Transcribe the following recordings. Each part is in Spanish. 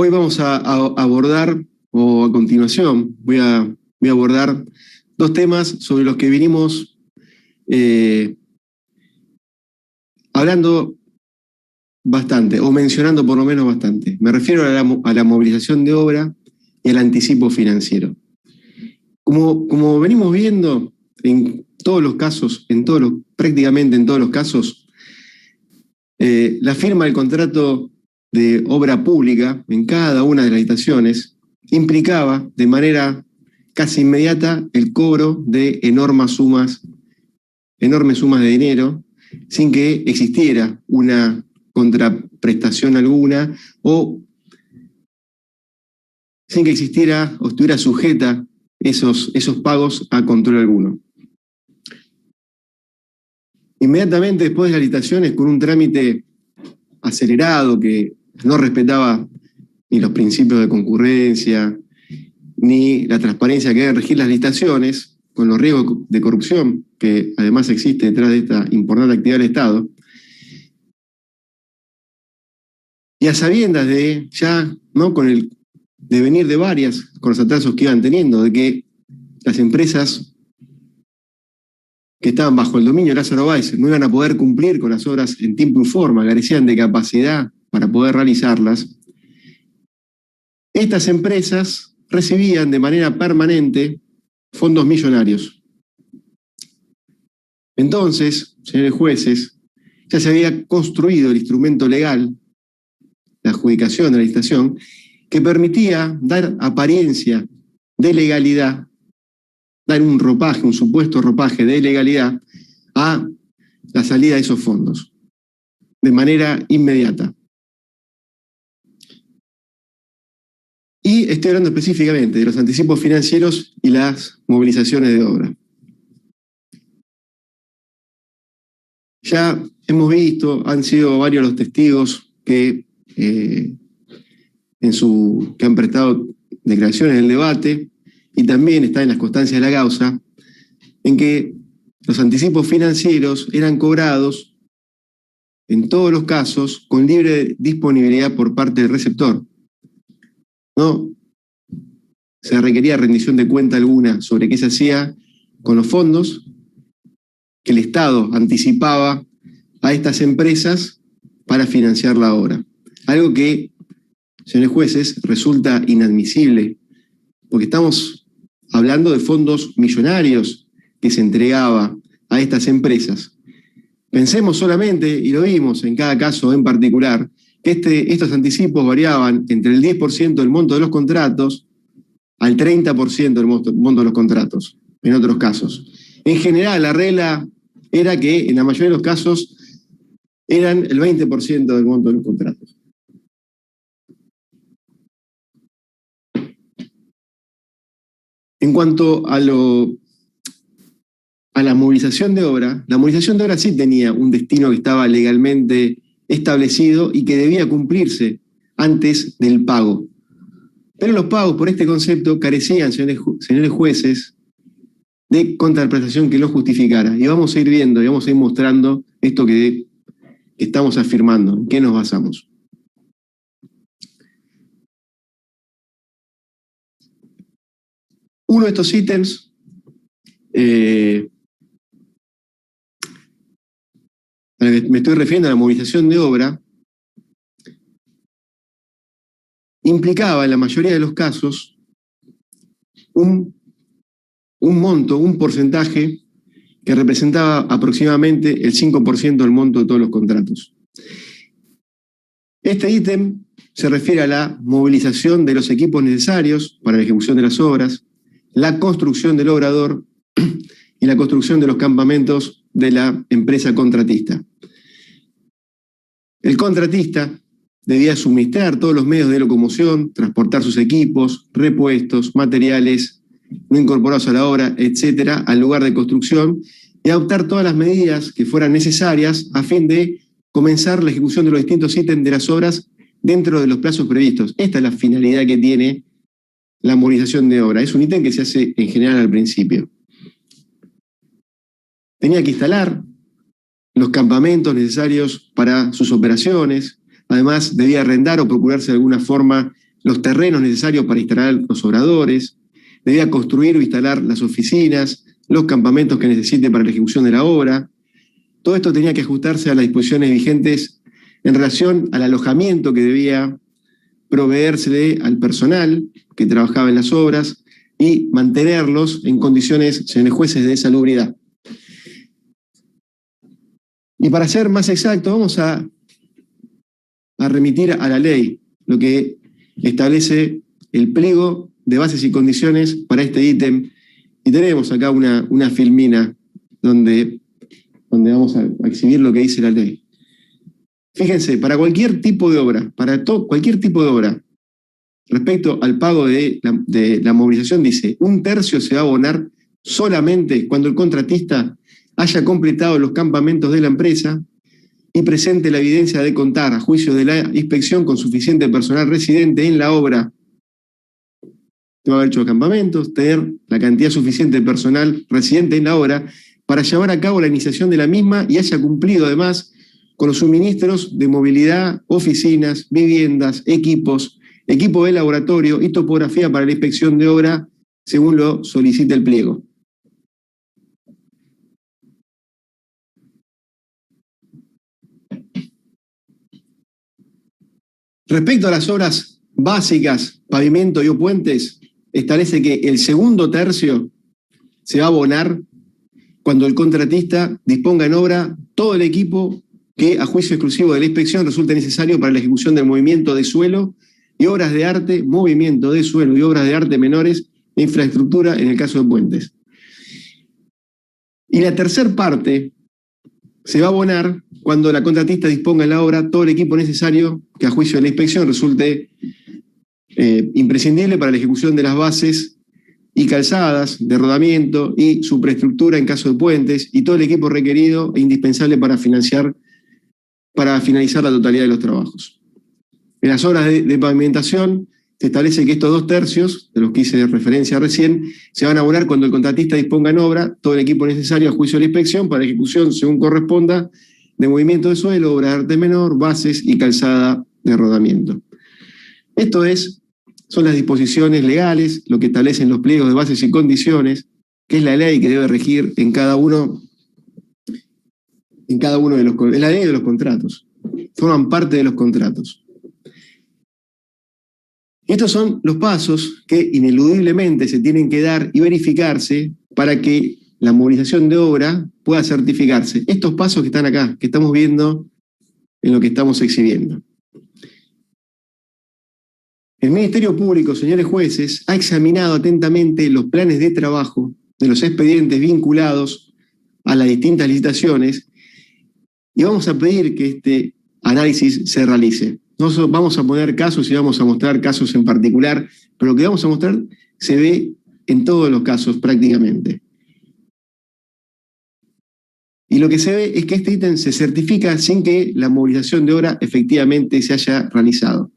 Hoy vamos a abordar, o a continuación, voy a abordar dos temas sobre los que vinimos hablando bastante, o mencionando por lo menos bastante. Me refiero a la movilización de obra y al anticipo financiero. Como venimos viendo en todos los casos, prácticamente en todos los casos, la firma del contrato de obra pública en cada una de las licitaciones implicaba de manera casi inmediata el cobro de enormes sumas de dinero sin que existiera una contraprestación alguna o sin que existiera o estuviera sujeta esos pagos a control alguno. Inmediatamente después de las licitaciones, con un trámite acelerado que no respetaba ni los principios de concurrencia, ni la transparencia que deben regir las licitaciones, con los riesgos de corrupción que además existe detrás de esta importante actividad del Estado, y a sabiendas de ya, ¿no?, con el devenir de con los atrasos que iban teniendo, de que las empresas que estaban bajo el dominio de Lázaro Báez no iban a poder cumplir con las obras en tiempo y forma, carecían de capacidad para poder realizarlas, estas empresas recibían de manera permanente fondos millonarios. Entonces, señores jueces, ya se había construido el instrumento legal, la adjudicación de la licitación, que permitía dar apariencia de legalidad, dar un ropaje, un supuesto ropaje de legalidad a la salida de esos fondos, de manera inmediata. Y estoy hablando específicamente de los anticipos financieros y las movilizaciones de obra. Ya hemos visto, han sido varios los testigos que han prestado declaraciones en el debate, y también está en las constancias de la causa, en que los anticipos financieros eran cobrados en todos los casos con libre disponibilidad por parte del receptor. No se requería rendición de cuenta alguna sobre qué se hacía con los fondos que el Estado anticipaba a estas empresas para financiar la obra. Algo que, señores jueces, resulta inadmisible, porque estamos hablando de fondos millonarios que se entregaba a estas empresas. Pensemos solamente, y lo vimos en cada caso en particular, que estos anticipos variaban entre el 10% del monto de los contratos al 30% del monto de los contratos, en otros casos. En general, la regla era que en la mayoría de los casos eran el 20% del monto de los contratos. En cuanto a la movilización de obra, la movilización de obra sí tenía un destino que estaba legalmente establecido y que debía cumplirse antes del pago. Pero los pagos por este concepto carecían, señores jueces, de contraprestación que lo justificara. Y vamos a ir viendo y vamos a ir mostrando esto que estamos afirmando, en qué nos basamos. Uno de estos ítems me estoy refiriendo a la movilización de obra, implicaba en la mayoría de los casos un monto, un porcentaje que representaba aproximadamente el 5% del monto de todos los contratos. Este ítem se refiere a la movilización de los equipos necesarios para la ejecución de las obras, la construcción del obrador y la construcción de los campamentos de la empresa contratista. El contratista debía suministrar todos los medios de locomoción, transportar sus equipos, repuestos, materiales no incorporados a la obra, etcétera, al lugar de construcción y adoptar todas las medidas que fueran necesarias a fin de comenzar la ejecución de los distintos ítems de las obras dentro de los plazos previstos. Esta es la finalidad que tiene la movilización de obra. Es un ítem que se hace en general al principio. Tenía que instalar los campamentos necesarios para sus operaciones. Además, debía arrendar o procurarse de alguna forma los terrenos necesarios para instalar los obradores, debía construir o instalar las oficinas, los campamentos que necesite para la ejecución de la obra. Todo esto tenía que ajustarse a las disposiciones vigentes en relación al alojamiento que debía proveérsele al personal que trabajaba en las obras y mantenerlos en condiciones, señores jueces, de salubridad. Y para ser más exacto, vamos a remitir a la ley, lo que establece el pliego de bases y condiciones para este ítem. Y tenemos acá una filmina donde vamos a exhibir lo que dice la ley. Fíjense, para cualquier tipo de obra, cualquier tipo de obra, respecto al pago de la movilización, dice, 1/3 se va a abonar solamente cuando el contratista haya completado los campamentos de la empresa y presente la evidencia de contar, a juicio de la inspección, con suficiente personal residente en la obra. Va a haber hecho campamentos, tener la cantidad suficiente de personal residente en la obra para llevar a cabo la iniciación de la misma y haya cumplido además con los suministros de movilidad, oficinas, viviendas, equipo de laboratorio y topografía para la inspección de obra, según lo solicita el pliego. Respecto a las obras básicas, pavimento y o puentes, establece que el 2/3 se va a abonar cuando el contratista disponga en obra todo el equipo que, a juicio exclusivo de la inspección, resulte necesario para la ejecución del movimiento de suelo y obras de arte, movimiento de suelo y obras de arte menores e infraestructura en el caso de puentes. Y la tercer parte se va a abonar cuando la contratista disponga en la obra todo el equipo necesario que, a juicio de la inspección, resulte imprescindible para la ejecución de las bases y calzadas de rodamiento y superestructura en caso de puentes, y todo el equipo requerido e indispensable para finalizar la totalidad de los trabajos. En las obras de pavimentación se establece que estos 2/3, de los que hice referencia recién, se van a abonar cuando el contratista disponga en obra todo el equipo necesario a juicio de la inspección para la ejecución, según corresponda, de movimiento de suelo, obra de arte menor, bases y calzada de rodamiento. Esto son las disposiciones legales, lo que establecen los pliegos de bases y condiciones, que es la ley que debe regir en cada uno de los, es la ley de los contratos. Forman parte de los contratos. Estos son los pasos que ineludiblemente se tienen que dar y verificarse para que la movilización de obra pueda certificarse. Estos pasos que están acá, que estamos viendo en lo que estamos exhibiendo. El Ministerio Público, señores jueces, ha examinado atentamente los planes de trabajo de los expedientes vinculados a las distintas licitaciones y vamos a pedir que este análisis se realice. Nosotros vamos a poner casos y vamos a mostrar casos en particular, pero lo que vamos a mostrar se ve en todos los casos prácticamente. Y lo que se ve es que este ítem se certifica sin que la movilización de obra efectivamente se haya realizado.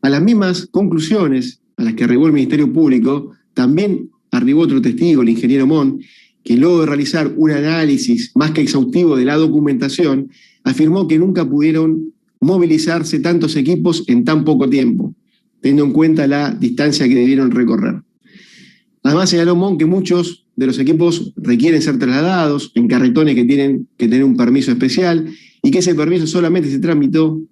A las mismas conclusiones a las que arribó el Ministerio Público, también arribó otro testigo, el ingeniero Mon, que luego de realizar un análisis más que exhaustivo de la documentación, afirmó que nunca pudieron movilizarse tantos equipos en tan poco tiempo, teniendo en cuenta la distancia que debieron recorrer. Además señaló Mon que muchos de los equipos requieren ser trasladados en carretones que tienen que tener un permiso especial y que ese permiso solamente se tramitó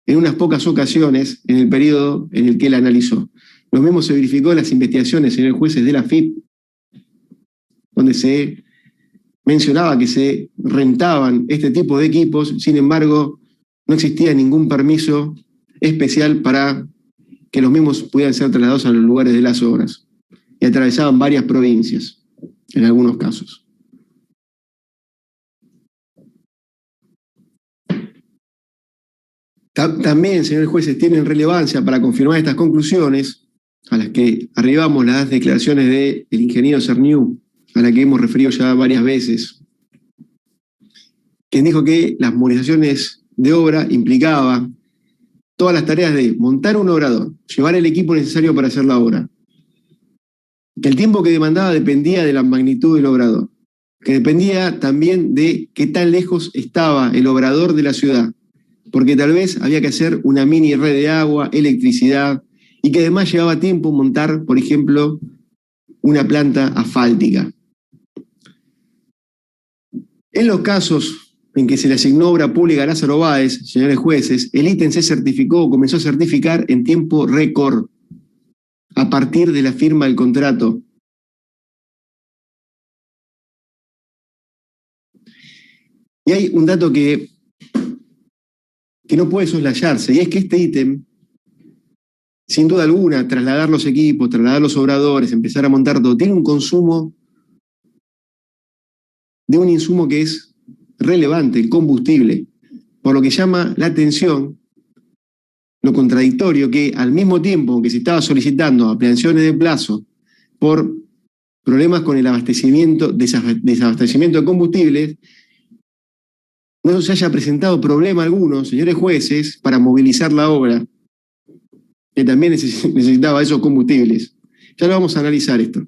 en unas pocas ocasiones en el periodo en el que él analizó. Lo mismo se verificó en las investigaciones, señores jueces, de la FIP, donde se mencionaba que se rentaban este tipo de equipos, sin embargo, no existía ningún permiso especial para que los mismos pudieran ser trasladados a los lugares de las obras, y atravesaban varias provincias, en algunos casos. También, señores jueces, tienen relevancia para confirmar estas conclusiones, a las que arribamos las declaraciones del ingeniero Cerniu, a la que hemos referido ya varias veces, quien dijo que las movilizaciones de obra implicaba todas las tareas de montar un obrador, llevar el equipo necesario para hacer la obra, que el tiempo que demandaba dependía de la magnitud del obrador, que dependía también de qué tan lejos estaba el obrador de la ciudad, porque tal vez había que hacer una mini red de agua, electricidad, y que además llevaba tiempo montar, por ejemplo, una planta asfáltica. En los casos en que se le asignó obra pública a Lázaro Báez, señores jueces, el ítem se certificó, comenzó a certificar en tiempo récord, a partir de la firma del contrato. Y hay un dato que no puede soslayarse, y es que este ítem, sin duda alguna, trasladar los equipos, trasladar los obradores, empezar a montar todo, tiene un consumo de un insumo que es relevante, el combustible, por lo que llama la atención lo contradictorio que al mismo tiempo que se estaba solicitando ampliaciones de plazo por problemas con el abastecimiento, desabastecimiento de combustibles, no se haya presentado problema alguno, señores jueces, para movilizar la obra, que también necesitaba esos combustibles. Ya lo vamos a analizar esto.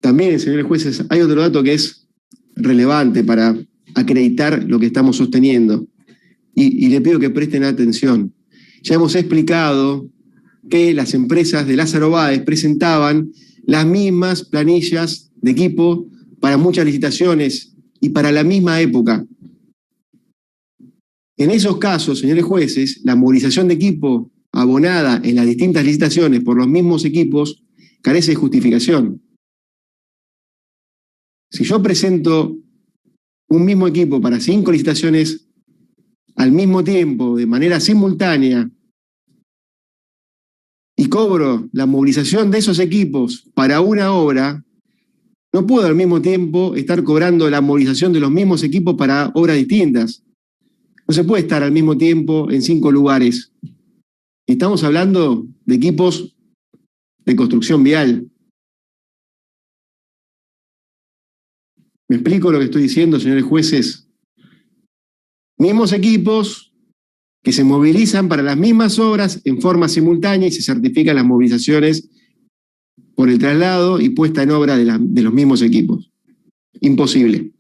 También, señores jueces, hay otro dato que es relevante para acreditar lo que estamos sosteniendo. Y le pido que presten atención. Ya hemos explicado que las empresas de Lázaro Báez presentaban las mismas planillas de equipo para muchas licitaciones y para la misma época. En esos casos, señores jueces, la movilización de equipo abonada en las distintas licitaciones por los mismos equipos carece de justificación. Si yo presento un mismo equipo para 5 licitaciones al mismo tiempo, de manera simultánea, y cobro la movilización de esos equipos para una obra, no puedo al mismo tiempo estar cobrando la movilización de los mismos equipos para obras distintas. No se puede estar al mismo tiempo en 5 lugares. Estamos hablando de equipos de construcción vial. ¿Me explico lo que estoy diciendo, señores jueces? Mismos equipos que se movilizan para las mismas obras en forma simultánea y se certifican las movilizaciones por el traslado y puesta en obra de los mismos equipos. Imposible.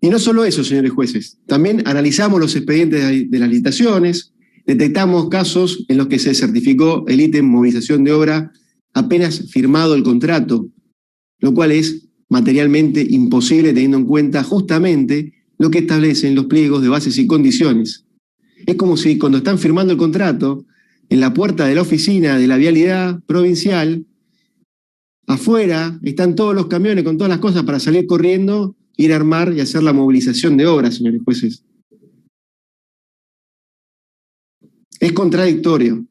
Y no solo eso, señores jueces, también analizamos los expedientes de las licitaciones, detectamos casos en los que se certificó el ítem movilización de obra apenas firmado el contrato, lo cual es materialmente imposible teniendo en cuenta justamente lo que establecen los pliegos de bases y condiciones. Es como si cuando están firmando el contrato, en la puerta de la oficina de la vialidad provincial, afuera están todos los camiones con todas las cosas para salir corriendo, ir a armar y hacer la movilización de obras, señores jueces. Es contradictorio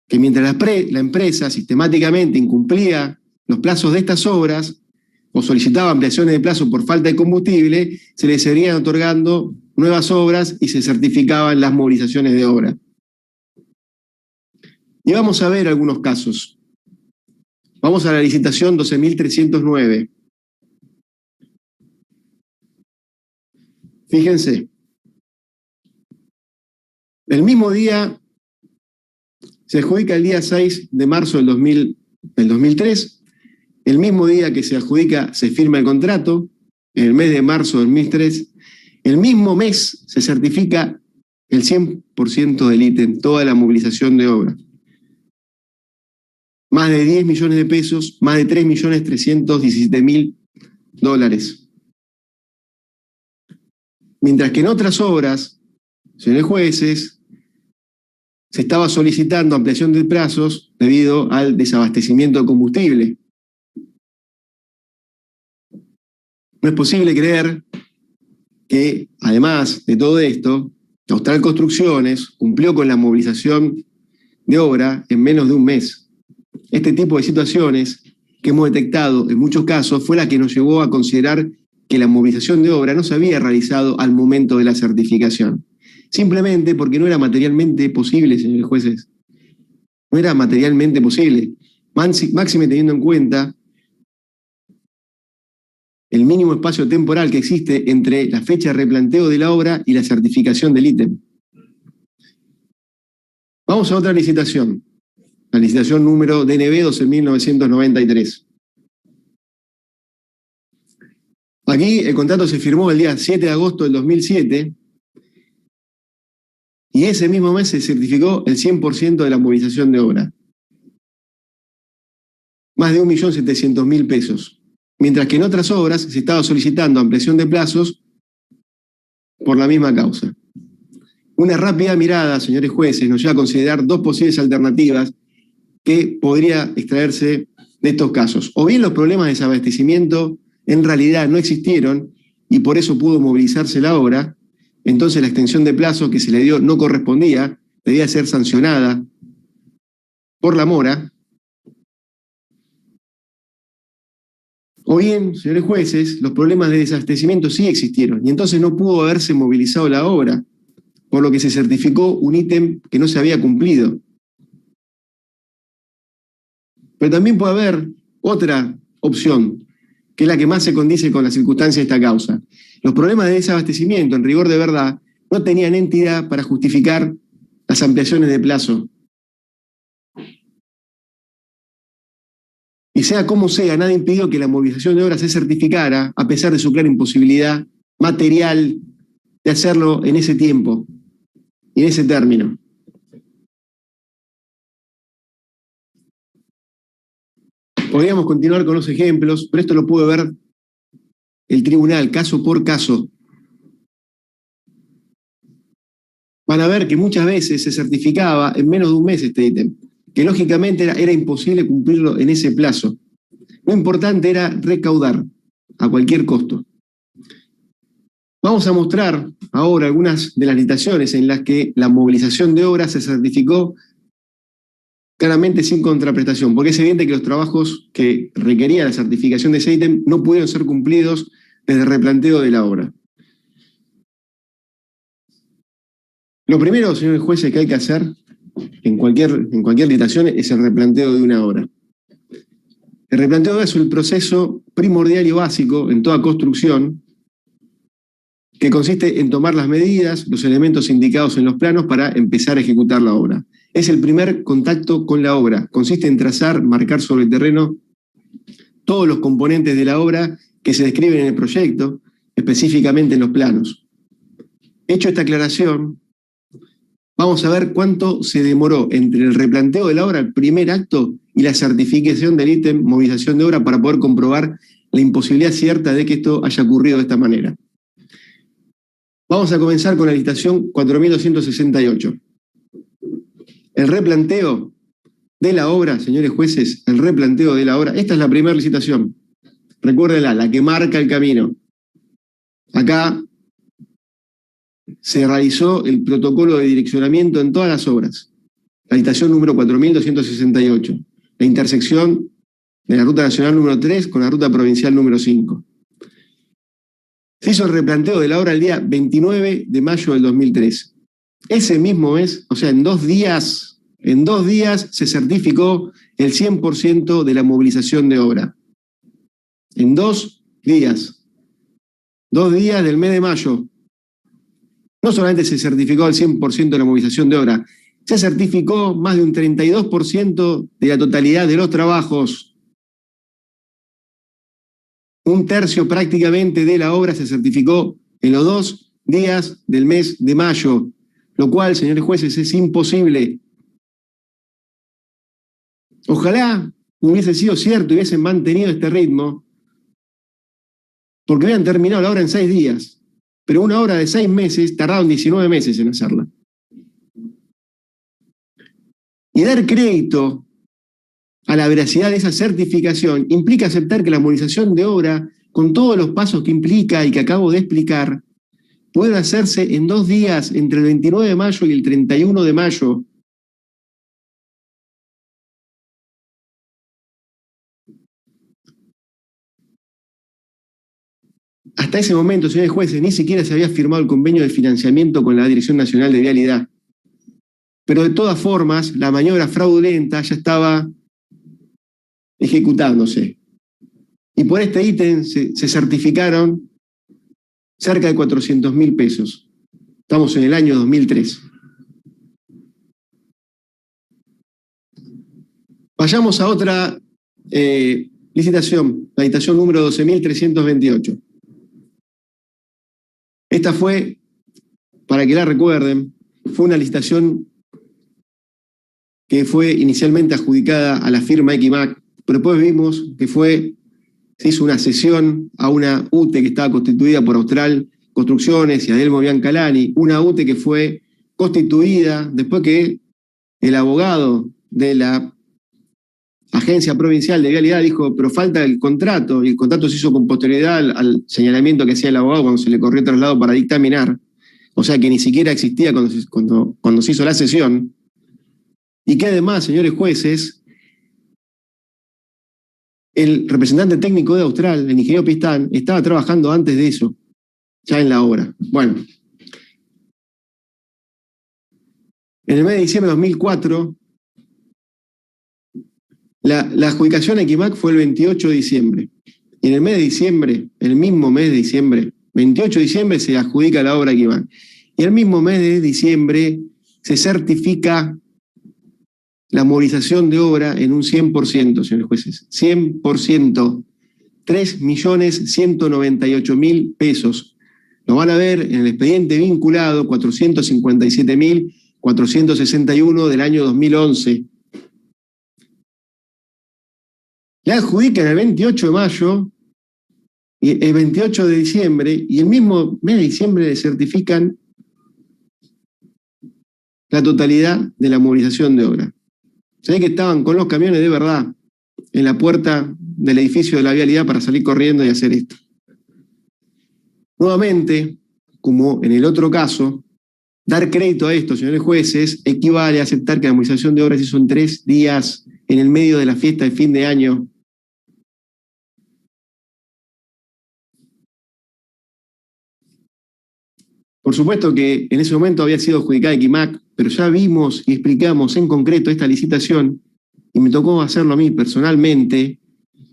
que mientras la empresa sistemáticamente incumplía los plazos de estas obras o solicitaba ampliaciones de plazo por falta de combustible, se les seguían otorgando nuevas obras y se certificaban las movilizaciones de obra. Y vamos a ver algunos casos. Vamos a la licitación 12.309. Fíjense, el mismo día se adjudica el día 6 de marzo del 2003, el mismo día que se adjudica se firma el contrato, en el mes de marzo del 2003, el mismo mes se certifica el 100% del ítem, toda la movilización de obra. Más de 10 millones de pesos, más de 3.317.000 dólares. Mientras que en otras obras, señores jueces, se estaba solicitando ampliación de plazos debido al desabastecimiento de combustible. No es posible creer que, además de todo esto, Austral Construcciones cumplió con la movilización de obra en menos de un mes. Este tipo de situaciones que hemos detectado en muchos casos fue la que nos llevó a considerar que la movilización de obra no se había realizado al momento de la certificación. Simplemente porque no era materialmente posible, señores jueces. No era materialmente posible. Máxime teniendo en cuenta el mínimo espacio temporal que existe entre la fecha de replanteo de la obra y la certificación del ítem. Vamos a otra licitación. La licitación número DNB 12.993. Aquí el contrato se firmó el día 7 de agosto del 2007 y ese mismo mes se certificó el 100% de la movilización de obra. Más de 1.700.000 pesos. Mientras que en otras obras se estaba solicitando ampliación de plazos por la misma causa. Una rápida mirada, señores jueces, nos lleva a considerar dos posibles alternativas que podría extraerse de estos casos. O bien los problemas de desabastecimiento en realidad no existieron y por eso pudo movilizarse la obra, entonces la extensión de plazo que se le dio no correspondía, debía ser sancionada por la mora. O bien, señores jueces, los problemas de desabastecimiento sí existieron y entonces no pudo haberse movilizado la obra, por lo que se certificó un ítem que no se había cumplido. Pero también puede haber otra opción, que es la que más se condice con las circunstancias de esta causa. Los problemas de desabastecimiento, en rigor de verdad, no tenían entidad para justificar las ampliaciones de plazo. Y sea como sea, nada impidió que la movilización de obras se certificara, a pesar de su clara imposibilidad material de hacerlo en ese tiempo y en ese término. Podríamos continuar con los ejemplos, pero esto lo puede ver el tribunal, caso por caso. Van a ver que muchas veces se certificaba en menos de un mes este ítem, que lógicamente era imposible cumplirlo en ese plazo. Lo importante era recaudar a cualquier costo. Vamos a mostrar ahora algunas de las licitaciones en las que la movilización de obras se certificó claramente sin contraprestación, porque es evidente que los trabajos que requería la certificación de ese ítem no pudieron ser cumplidos desde el replanteo de la obra. Lo primero, señores jueces, que hay que hacer en cualquier licitación es el replanteo de una obra. El replanteo de obra es el proceso primordial y básico en toda construcción que consiste en tomar las medidas, los elementos indicados en los planos para empezar a ejecutar la obra. Es el primer contacto con la obra. Consiste en trazar, marcar sobre el terreno todos los componentes de la obra que se describen en el proyecto, específicamente en los planos. Hecho esta aclaración, vamos a ver cuánto se demoró entre el replanteo de la obra, el primer acto, y la certificación del ítem movilización de obra para poder comprobar la imposibilidad cierta de que esto haya ocurrido de esta manera. Vamos a comenzar con la licitación 4268. El replanteo de la obra, señores jueces, el replanteo de la obra, esta es la primera licitación. Recuérdenla, la que marca el camino. Acá se realizó el protocolo de direccionamiento en todas las obras. La licitación número 4268. La intersección de la ruta nacional número 3 con la ruta provincial número 5. Se hizo el replanteo de la obra el día 29 de mayo del 2003. Ese mismo mes, o sea, en dos días se certificó el 100% de la movilización de obra. En 2 días. 2 días del mes de mayo. No solamente se certificó el 100% de la movilización de obra, se certificó más de un 32% de la totalidad de los trabajos. Un tercio prácticamente de la obra se certificó en los 2 días del mes de mayo, lo cual, señores jueces, es imposible. Ojalá hubiese sido cierto y hubiesen mantenido este ritmo, porque hubieran terminado la obra en 6 días, pero una obra de 6 meses tardaron 19 meses en hacerla. Y dar crédito a la veracidad de esa certificación implica aceptar que la movilización de obra, con todos los pasos que implica y que acabo de explicar, puede hacerse en 2 días, entre el 29 de mayo y el 31 de mayo. Hasta ese momento, señores jueces, ni siquiera se había firmado el convenio de financiamiento con la Dirección Nacional de Vialidad. Pero de todas formas, la maniobra fraudulenta ya estaba ejecutándose. Y por este ítem se certificaron cerca de 400.000 pesos. Estamos en el año 2003. Vayamos a otra licitación, la licitación número 12.328. Esta fue, para que la recuerden, fue una licitación que fue inicialmente adjudicada a la firma Equimac, pero después vimos que se hizo una cesión a una UTE que estaba constituida por Austral Construcciones y Adelmo Biancalani, una UTE que fue constituida después que el abogado de la Agencia Provincial de Vialidad dijo, pero falta el contrato, y el contrato se hizo con posterioridad al señalamiento que hacía el abogado cuando se le corrió traslado para dictaminar, o sea que ni siquiera existía cuando se hizo la cesión, y que además, señores jueces, el representante técnico de Austral, el ingeniero Pistán, estaba trabajando antes de eso, ya en la obra. Bueno, en el mes de diciembre de 2004, la adjudicación a Equimac fue el 28 de diciembre. Y en el mes de diciembre, el mismo mes de diciembre, 28 de diciembre, se adjudica la obra a Equimac. Y el mismo mes de diciembre se certifica la movilización de obra en un 100%, señores jueces. 100%. 3.198.000 pesos. Lo van a ver en el expediente vinculado 457.461 del año 2011. Le adjudican el 28 de mayo, y el 28 de diciembre, y el mismo mes de diciembre le certifican la totalidad de la movilización de obra. Se ve que estaban con los camiones de verdad en la puerta del edificio de la vialidad para salir corriendo y hacer esto. Nuevamente, como en el otro caso, dar crédito a esto, señores jueces, equivale a aceptar que la movilización de obras se hizo en 3 días en el medio de la fiesta de fin de año. Por supuesto que en ese momento había sido adjudicada Equimac, pero ya vimos y explicamos en concreto esta licitación, y me tocó hacerlo a mí personalmente,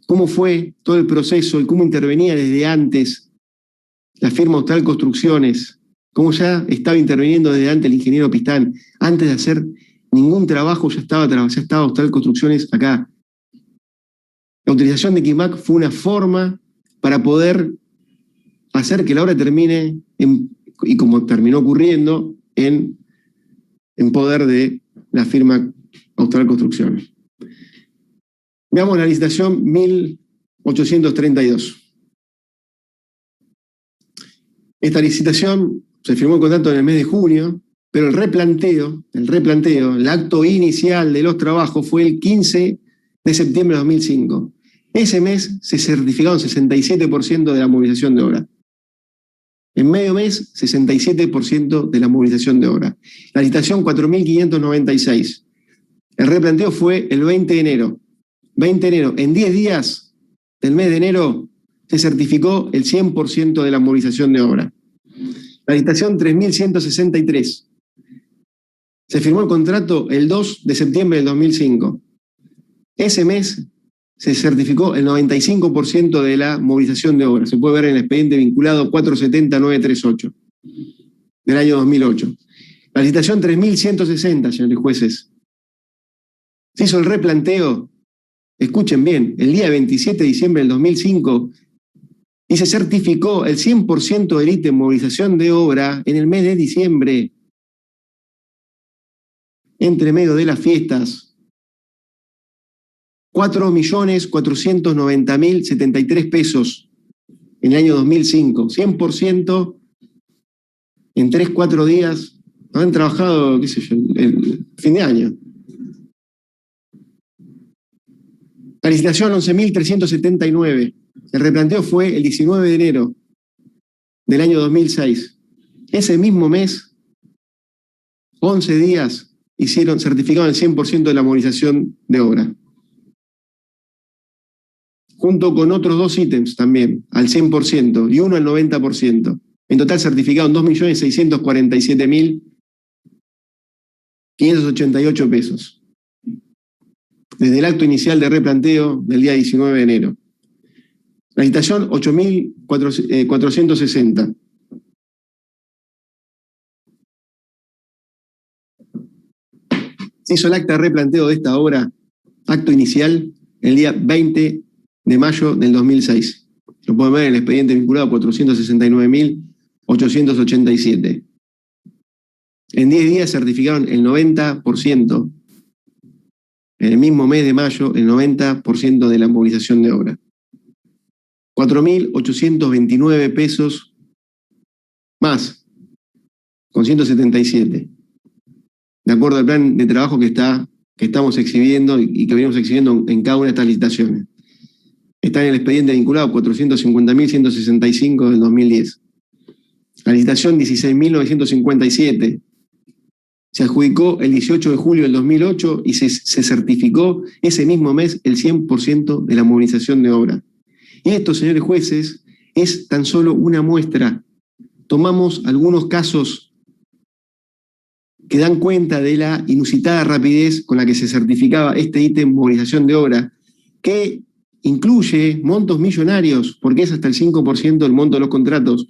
cómo fue todo el proceso y cómo intervenía desde antes la firma Austral Construcciones, cómo ya estaba interviniendo desde antes el ingeniero Pistán. Antes de hacer ningún trabajo ya estaba Austral Construcciones acá. La utilización de Equimac fue una forma para poder hacer que la obra termine y como terminó ocurriendo, en poder de la firma Austral Construcciones. Veamos la licitación 1832. Esta licitación se firmó el contrato en el mes de junio, pero el replanteo, el acto inicial de los trabajos fue el 15 de septiembre de 2005. Ese mes se certificaron 67% de la movilización de obra. En medio mes, 67% de la movilización de obra. La licitación 4.596. El replanteo fue el 20 de enero. 20 de enero. En 10 días del mes de enero se certificó el 100% de la movilización de obra. La licitación 3.163. Se firmó el contrato el 2 de septiembre del 2005. Ese mes se certificó el 95% de la movilización de obra. Se puede ver en el expediente vinculado 470.938 del año 2008. La licitación 3.160, señores jueces. Se hizo el replanteo, escuchen bien, el día 27 de diciembre del 2005 y se certificó el 100% del ítem movilización de obra en el mes de diciembre, entre medio de las fiestas. 4.490.073 pesos en el año 2005. 100% en 3-4 días. Han trabajado, qué sé yo, el fin de año. La licitación 11.379. El replanteo fue el 19 de enero del año 2006. Ese mismo mes, 11 días, certificaron el 100% de la movilización de obra. Junto con otros 2 ítems también, al 100% y uno al 90%. En total certificaron 2.647.588 pesos. Desde el acto inicial de replanteo del día 19 de enero. La licitación 8.460. Se hizo el acta de replanteo de esta obra, acto inicial, el día 20 de mayo del 2006. Lo pueden ver en el expediente vinculado 469.000 887. En 10 días certificaron el 90%, en el mismo mes de mayo, el 90% de la movilización de obra. 4.829 pesos más, con 177, de acuerdo al plan de trabajo que estamos exhibiendo y que venimos exhibiendo en cada una de estas licitaciones. Está en el expediente vinculado 450.165 del 2010. La licitación 16.957 se adjudicó el 18 de julio del 2008 y se certificó ese mismo mes el 100% de la movilización de obra. Y esto, señores jueces, es tan solo una muestra. Tomamos algunos casos que dan cuenta de la inusitada rapidez con la que se certificaba este ítem movilización de obra, que incluye montos millonarios, porque es hasta el 5% del monto de los contratos,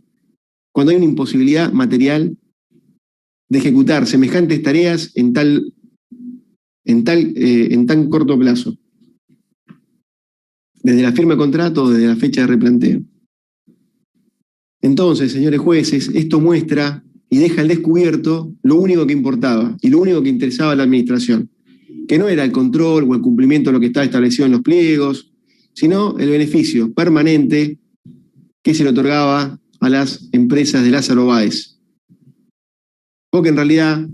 cuando hay una imposibilidad material de ejecutar semejantes tareas en tan corto plazo, desde la firma de contrato o desde la fecha de replanteo. Entonces, señores jueces, esto muestra y deja al descubierto lo único que importaba y lo único que interesaba a la administración, que no era el control o el cumplimiento de lo que estaba establecido en los pliegos, sino el beneficio permanente que se le otorgaba a las empresas de Lázaro Báez. Porque en realidad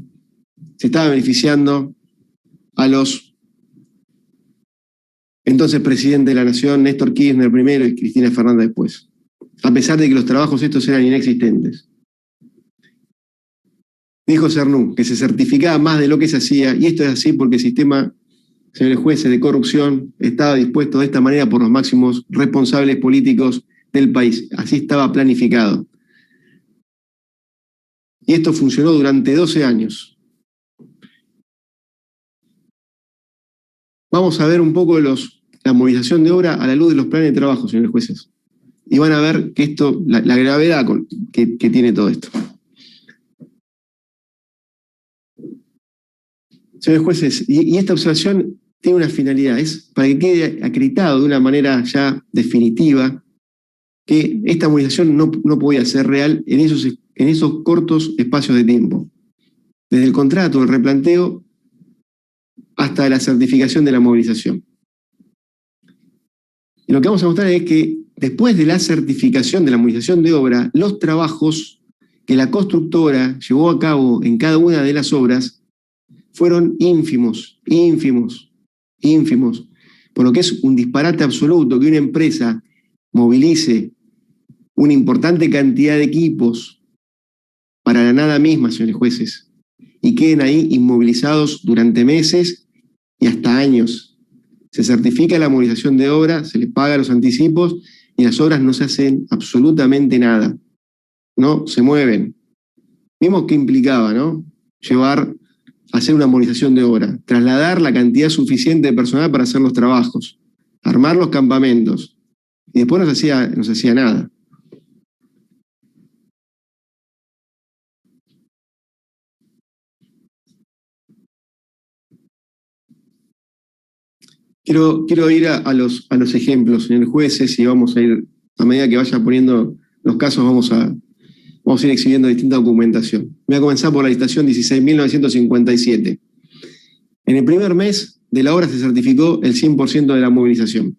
se estaba beneficiando a los entonces presidentes de la Nación, Néstor Kirchner primero y Cristina Fernández después, a pesar de que los trabajos estos eran inexistentes. Dijo Cernú que se certificaba más de lo que se hacía, y esto es así porque el sistema, señores jueces, de corrupción estaba dispuesto de esta manera por los máximos responsables políticos del país. Así estaba planificado. Y esto funcionó durante 12 años. Vamos a ver un poco la movilización de obra a la luz de los planes de trabajo, señores jueces. Y van a ver que la gravedad que tiene todo esto. Señores jueces, y esta observación tiene una finalidad, es para que quede acreditado de una manera ya definitiva que esta movilización no podía ser real en esos cortos espacios de tiempo. Desde el contrato, el replanteo, hasta la certificación de la movilización. Y lo que vamos a mostrar es que después de la certificación de la movilización de obra, los trabajos que la constructora llevó a cabo en cada una de las obras fueron ínfimos, por lo que es un disparate absoluto que una empresa movilice una importante cantidad de equipos para la nada misma, señores jueces, y queden ahí inmovilizados durante meses y hasta años. Se certifica la movilización de obra, se les paga los anticipos y las obras no se hacen absolutamente nada. No se mueven. Vimos qué implicaba, ¿no? Hacer una movilización de obra, trasladar la cantidad suficiente de personal para hacer los trabajos, armar los campamentos. Y después no se hacía nada. Quiero ir a los ejemplos, señores jueces, y vamos a ir, a medida que vaya poniendo los casos, vamos a ir exhibiendo distinta documentación. Voy a comenzar por la licitación 16.957. En el primer mes de la obra se certificó el 100% de la movilización.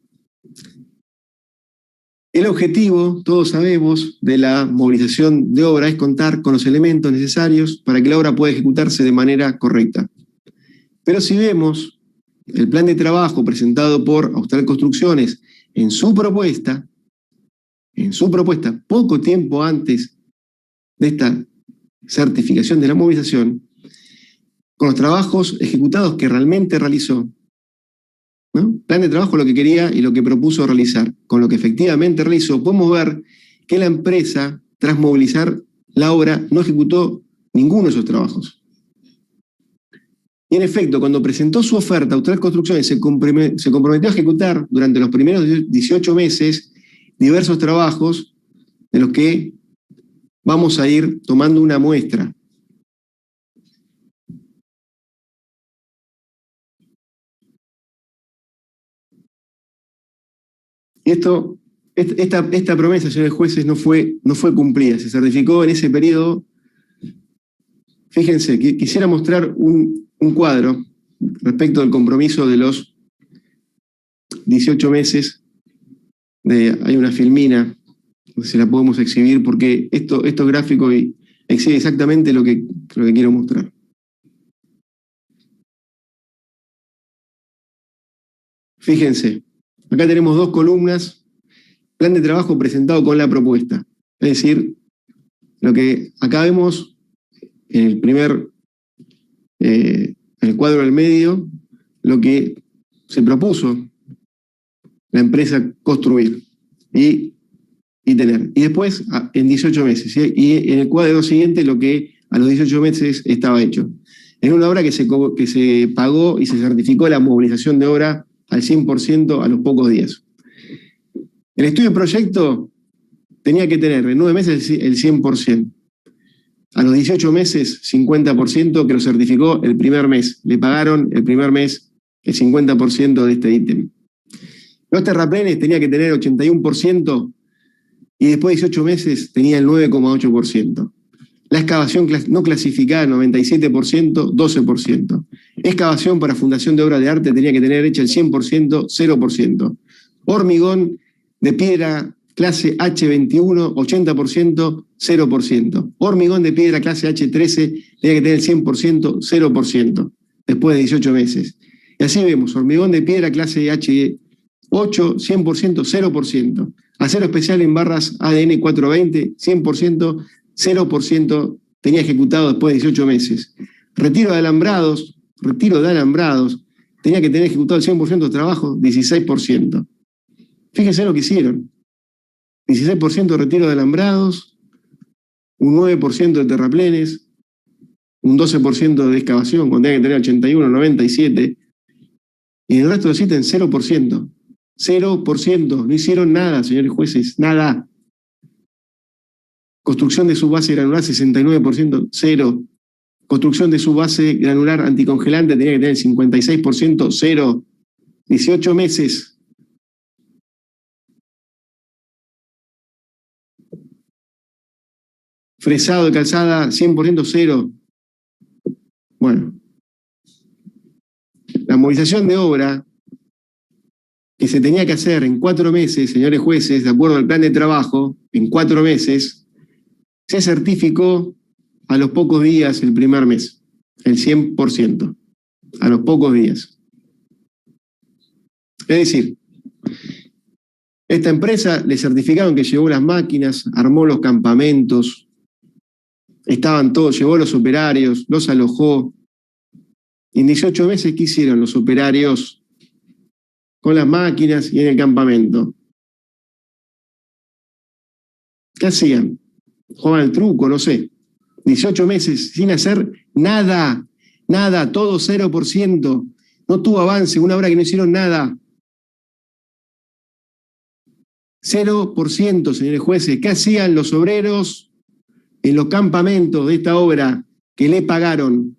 El objetivo, todos sabemos, de la movilización de obra es contar con los elementos necesarios para que la obra pueda ejecutarse de manera correcta. Pero si vemos el plan de trabajo presentado por Austral Construcciones en su propuesta, poco tiempo antes de esta certificación de la movilización, con los trabajos ejecutados que realmente realizó, ¿no? Plan de trabajo, lo que quería y lo que propuso realizar, con lo que efectivamente realizó, podemos ver que la empresa, tras movilizar la obra, no ejecutó ninguno de esos trabajos. Y en efecto, cuando presentó su oferta, Austral Construcciones se comprometió a ejecutar durante los primeros 18 meses diversos trabajos de los que vamos a ir tomando una muestra. Y esto Esta promesa, señores jueces, no fue cumplida. Se certificó en ese periodo. Fíjense, quisiera mostrar un cuadro respecto del compromiso de los 18 meses. Hay una filmina, se la podemos exhibir porque esto gráfico exhibe exactamente lo que quiero mostrar. Fíjense, acá tenemos dos columnas, plan de trabajo presentado con la propuesta. Es decir, lo que acá vemos en el cuadro del medio, lo que se propuso la empresa construir y tener. Y después, en 18 meses. Y en el cuadro siguiente, lo que a los 18 meses estaba hecho. En una obra que se pagó y se certificó la movilización de obra al 100% a los pocos días. El estudio de proyecto tenía que tener en 9 meses el 100%. A los 18 meses, 50%, que lo certificó el primer mes. Le pagaron el primer mes el 50% de este ítem. Los terraplenes tenía que tener 81% y después de 18 meses tenía el 9,8%. La excavación no clasificada, 97%, 12%. Excavación para fundación de obra de arte tenía que tener hecha el 100%, 0%. Hormigón de piedra clase H21, 80%, 0%. Hormigón de piedra clase H13 tenía que tener el 100%, 0%, después de 18 meses. Y así vemos, hormigón de piedra clase H8, 100%, 0%. Acero especial en barras ADN 420, 100%, 0% tenía ejecutado después de 18 meses. Retiro de alambrados, tenía que tener ejecutado el 100% de trabajo, 16%. Fíjense lo que hicieron. 16% de retiro de alambrados, un 9% de terraplenes, un 12% de excavación, cuando tenía que tener 81, 97, y en el resto de los ítems 0%. 0%, no hicieron nada, señores jueces, nada. Construcción de subbase granular, 69%, 0. Construcción de subbase granular anticongelante tenía que tener el 56%, 0. 18 meses. Fresado de calzada, 100%, 0. Bueno. La movilización de obra que se tenía que hacer en 4 meses, señores jueces, de acuerdo al plan de trabajo, en 4 meses, se certificó a los pocos días el primer mes, el 100%, a los pocos días. Es decir, esta empresa le certificaron que llevó las máquinas, armó los campamentos, estaban todos, llevó los operarios, los alojó. Y en 18 meses, ¿qué hicieron los operarios con las máquinas y en el campamento? ¿Qué hacían? Jugaban al truco, no sé. 18 meses sin hacer nada, nada, todo 0%. No tuvo avance, una obra que no hicieron nada. 0%, señores jueces. ¿Qué hacían los obreros en los campamentos de esta obra que le pagaron?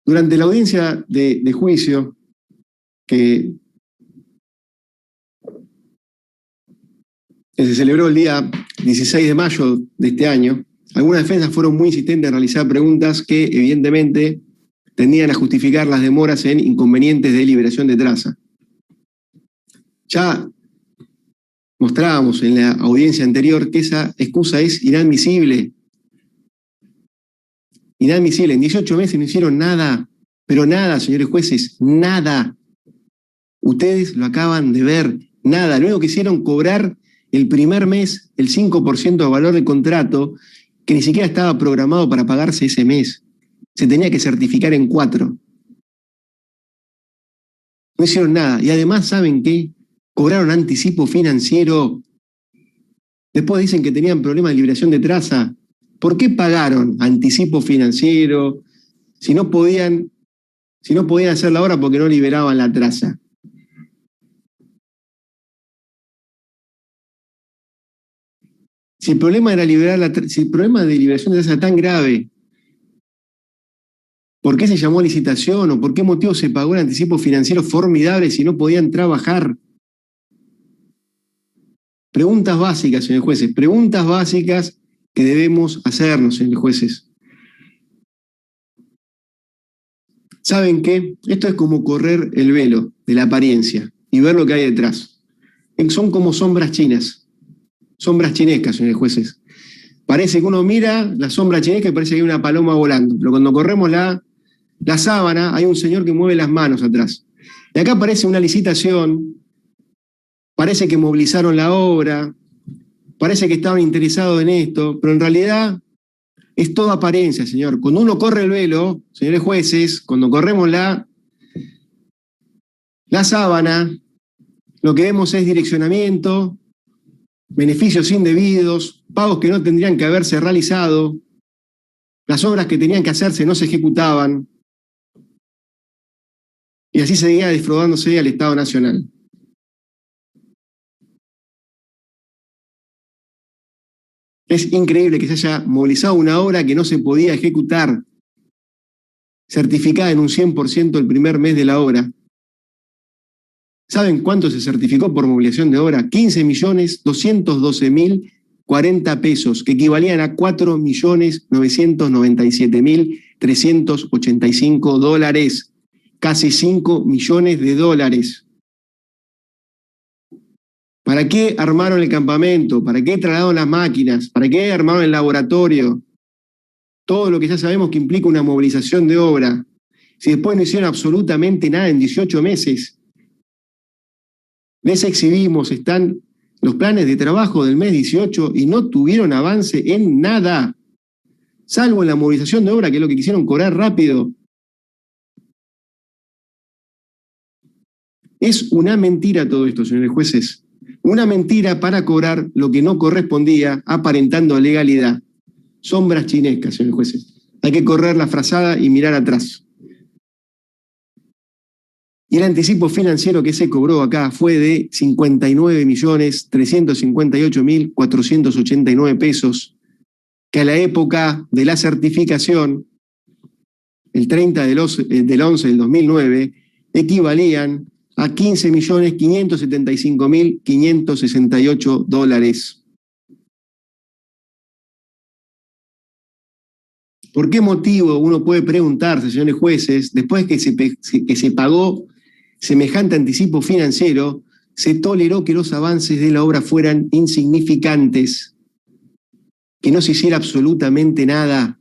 Durante la audiencia de juicio que se celebró el día 16 de mayo de este año, algunas defensas fueron muy insistentes en realizar preguntas que evidentemente tendían a justificar las demoras en inconvenientes de liberación de traza. Ya mostrábamos en la audiencia anterior que esa excusa es inadmisible. Inadmisible. En 18 meses no hicieron nada, pero nada, señores jueces, nada. Ustedes lo acaban de ver, nada. Lo único que hicieron cobrar el primer mes el 5% de valor del contrato, que ni siquiera estaba programado para pagarse ese mes. Se tenía que certificar en 4. No hicieron nada. Y además, ¿saben qué? Cobraron anticipo financiero. Después dicen que tenían problemas de liberación de traza. ¿Por qué pagaron anticipo financiero si no podían hacer la obra porque no liberaban la traza? Si el problema de liberación de traza era tan grave, ¿Por qué se llamó a licitación o por qué motivo se pagó el anticipo financiero formidable si no podían trabajar? Preguntas básicas, señores jueces, preguntas básicas que debemos hacernos, señores jueces. ¿Saben qué? Esto es como correr el velo de la apariencia y ver lo que hay detrás. Son como sombras chinas, sombras chinescas, señores jueces. Parece que uno mira la sombra chinesca y parece que hay una paloma volando, pero cuando corremos la sábana hay un señor que mueve las manos atrás. Y acá parece una licitación, parece que movilizaron la obra, parece que estaban interesados en esto, pero en realidad es toda apariencia, señor. Cuando uno corre el velo, señores jueces, cuando corremos la sábana, lo que vemos es direccionamiento, beneficios indebidos, pagos que no tendrían que haberse realizado, las obras que tenían que hacerse no se ejecutaban, y así seguía defraudándose al Estado Nacional. Es increíble que se haya movilizado una obra que no se podía ejecutar, certificada en un 100% el primer mes de la obra. ¿Saben cuánto se certificó por movilización de obra? 15.212.040 pesos, que equivalían a 4.997.385 dólares, casi 5 millones de dólares. ¿Para qué armaron el campamento? ¿Para qué trasladaron las máquinas? ¿Para qué armaron el laboratorio? Todo lo que ya sabemos que implica una movilización de obra. Si después no hicieron absolutamente nada en 18 meses. Les exhibimos, están los planes de trabajo del mes 18 y no tuvieron avance en nada. Salvo en la movilización de obra, que es lo que quisieron cobrar rápido. Es una mentira todo esto, señores jueces. Una mentira para cobrar lo que no correspondía, aparentando legalidad. Sombras chinescas, señores jueces. Hay que correr la frazada y mirar atrás. Y el anticipo financiero que se cobró acá fue de 59.358.489 pesos, que a la época de la certificación, el 30 del 11 del 2009, equivalían a 15.575.568 dólares. ¿Por qué motivo, uno puede preguntarse, señores jueces, después que se pagó semejante anticipo financiero, se toleró que los avances de la obra fueran insignificantes, que no se hiciera absolutamente nada?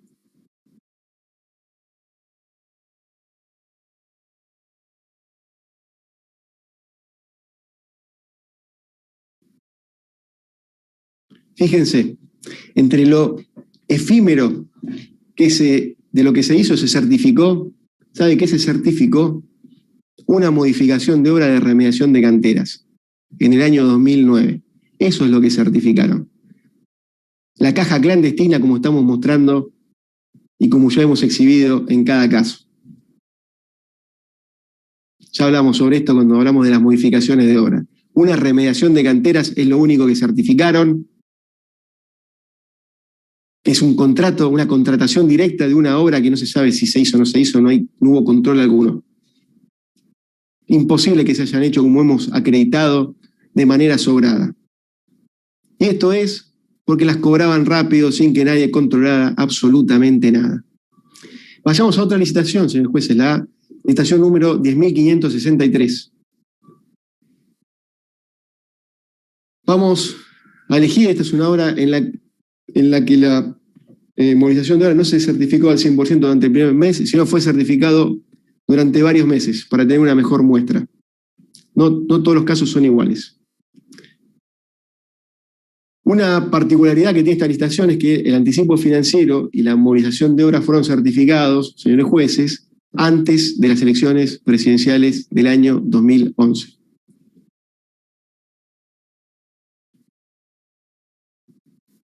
Fíjense, entre lo efímero de lo que se hizo, se certificó. ¿Sabe qué se certificó? Una modificación de obra de remediación de canteras en el año 2009. Eso es lo que certificaron. La caja clandestina, como estamos mostrando y como ya hemos exhibido en cada caso. Ya hablamos sobre esto cuando hablamos de las modificaciones de obra. Una remediación de canteras es lo único que certificaron. Es un contrato, una contratación directa de una obra que no se sabe si se hizo o no se hizo, no hubo control alguno. Imposible que se hayan hecho como hemos acreditado de manera sobrada. Y esto es porque las cobraban rápido sin que nadie controlara absolutamente nada. Vayamos a otra licitación, señores jueces, la licitación número 10.563. Vamos a elegir, esta es una obra en la que la movilización de obra no se certificó al 100% durante el primer mes, sino fue certificado durante varios meses para tener una mejor muestra. No todos los casos son iguales. Una particularidad que tiene esta licitación es que el anticipo financiero y la movilización de obra fueron certificados, señores jueces, antes de las elecciones presidenciales del año 2011.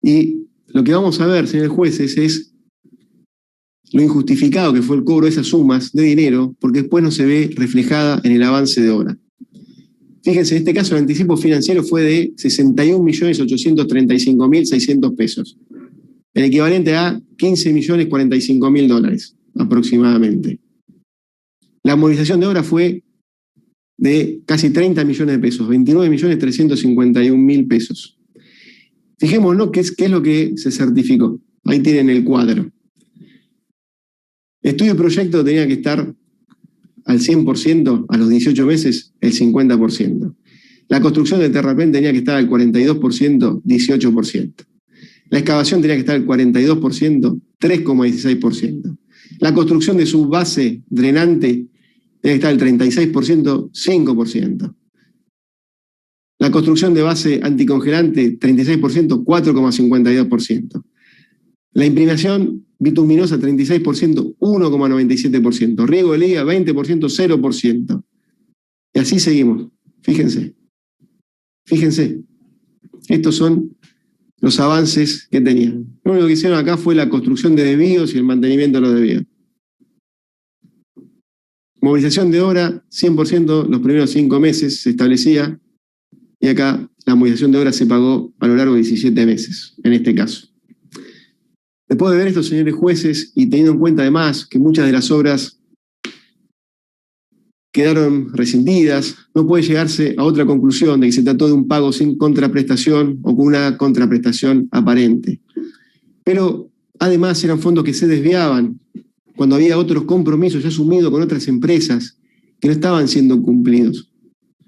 Y lo que vamos a ver, señores jueces, es lo injustificado que fue el cobro de esas sumas de dinero, porque después no se ve reflejada en el avance de obra. Fíjense, en este caso el anticipo financiero fue de 61.835.600 pesos, el equivalente a 15.045.000 dólares. aproximadamente. La movilización de obra fue de casi 30 millones de pesos, 29.351.000 pesos. Fijémonos qué es lo que se certificó. Ahí tienen el cuadro. Estudio y proyecto tenía que estar al 100%, a los 18 meses, el 50%. La construcción de terraplén tenía que estar al 42%, 18%. La excavación tenía que estar al 42%, 3,16%. La construcción de su base drenante tenía que estar al 36%, 5%. La construcción de base anticongelante, 36%, 4,52%. La imprimación bituminosa, 36%, 1,97%. Riego de liga, 20%, 0%. Y así seguimos. Fíjense. Fíjense. Estos son los avances que tenían. Lo único que hicieron acá fue la construcción de desvíos y el mantenimiento de los desvíos. Movilización de obra, 100% los primeros 5 meses se establecía, y acá la movilización de obra se pagó a lo largo de 17 meses, en este caso. Después de ver esto, señores jueces, y teniendo en cuenta además que muchas de las obras quedaron rescindidas, no puede llegarse a otra conclusión de que se trató de un pago sin contraprestación o con una contraprestación aparente. Pero además eran fondos que se desviaban cuando había otros compromisos ya asumidos con otras empresas que no estaban siendo cumplidos.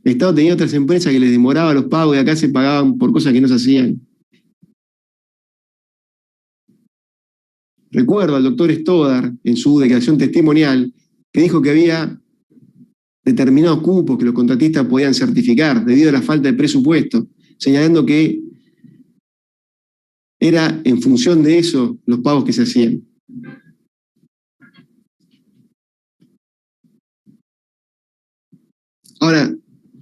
El Estado tenía otras empresas que les demoraba los pagos y acá se pagaban por cosas que no se hacían. Recuerdo al doctor Stoddard, en su declaración testimonial, que dijo que había determinados cupos que los contratistas podían certificar debido a la falta de presupuesto, señalando que era en función de eso los pagos que se hacían. Ahora,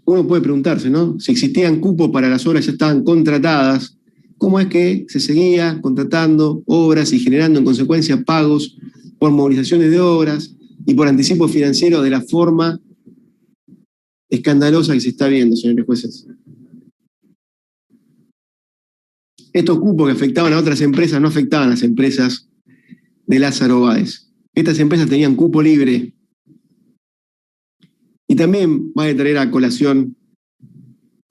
uno puede preguntarse, ¿no? Si existían cupos para las obras que ya estaban contratadas, ¿cómo es que se seguía contratando obras y generando en consecuencia pagos por movilizaciones de obras y por anticipo financiero de la forma escandalosa que se está viendo, señores jueces? Estos cupos que afectaban a otras empresas no afectaban a las empresas de Lázaro Báez. Estas empresas tenían cupo libre. Y también va a traer a colación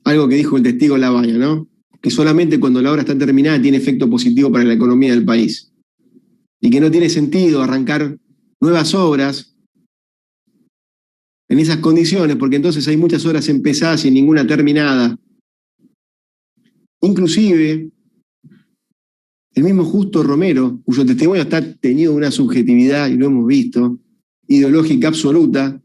algo que dijo el testigo Labaña, ¿no? Que solamente cuando la obra está terminada tiene efecto positivo para la economía del país. Y que no tiene sentido arrancar nuevas obras en esas condiciones, porque entonces hay muchas obras empezadas y ninguna terminada. Inclusive, el mismo Justo Romero, cuyo testimonio está tenido una subjetividad, y lo hemos visto, ideológica absoluta,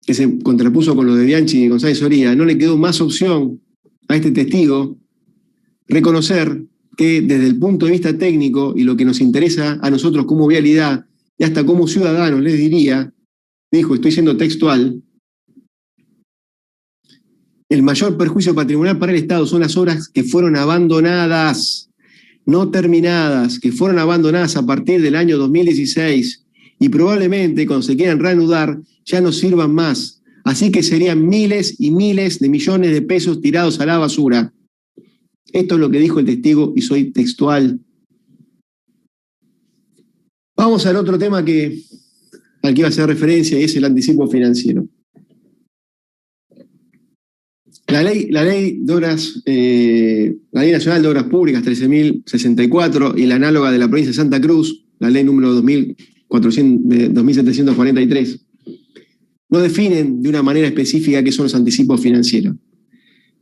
que se contrapuso con los de Bianchi y González Soría, no le quedó más opción a este testigo reconocer que desde el punto de vista técnico y lo que nos interesa a nosotros como vialidad y hasta como ciudadanos, les diría, dijo, estoy siendo textual, el mayor perjuicio patrimonial para el Estado son las obras que fueron abandonadas, no terminadas, que fueron abandonadas a partir del año 2016 y probablemente cuando se quieran reanudar ya no sirvan más. Así que serían miles y miles de millones de pesos tirados a la basura. Esto es lo que dijo el testigo y soy textual. Vamos al otro tema al que iba a hacer referencia, y es el anticipo financiero. La ley de obras, la Ley Nacional de Obras Públicas 13.064 y la análoga de la provincia de Santa Cruz, la ley número 2743, no definen de una manera específica qué son los anticipos financieros.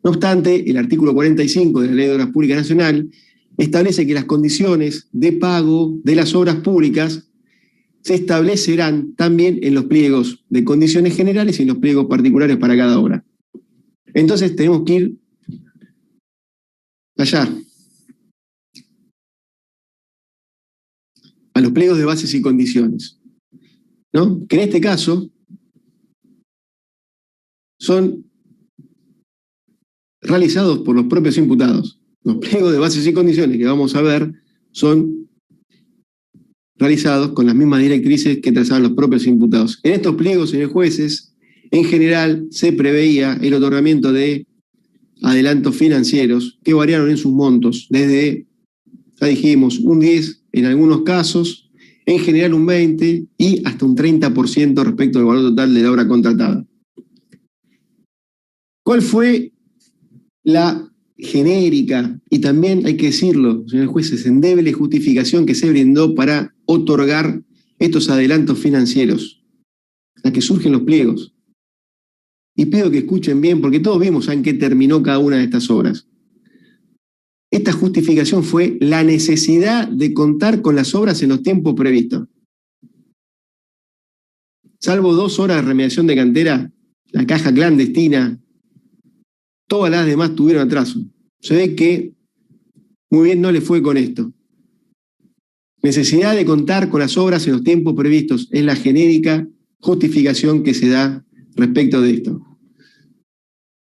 No obstante, el artículo 45 de la Ley de Obras Públicas Nacional establece que las condiciones de pago de las obras públicas se establecerán también en los pliegos de condiciones generales y en los pliegos particulares para cada obra. Entonces tenemos que ir allá, a los pliegos de bases y condiciones, ¿no? Que en este caso son realizados por los propios imputados. Los pliegos de bases y condiciones que vamos a ver son realizados con las mismas directrices que trazaban los propios imputados. En estos pliegos, señores jueces, en general se preveía el otorgamiento de adelantos financieros que variaron en sus montos desde, ya dijimos, un 10 en algunos casos, en general un 20% y hasta un 30% respecto al valor total de la obra contratada. ¿Cuál fue la genérica, y también hay que decirlo, señores jueces, endeble justificación que se brindó para otorgar estos adelantos financieros, la que surgen los pliegos? Y pido que escuchen bien, porque todos vimos en qué terminó cada una de estas obras. Esta justificación fue la necesidad de contar con las obras en los tiempos previstos. Salvo 2 horas de remediación de cantera, la caja clandestina, todas las demás tuvieron atraso. Se ve que muy bien no le fue con esto. Necesidad de contar con las obras en los tiempos previstos es la genérica justificación que se da respecto de esto.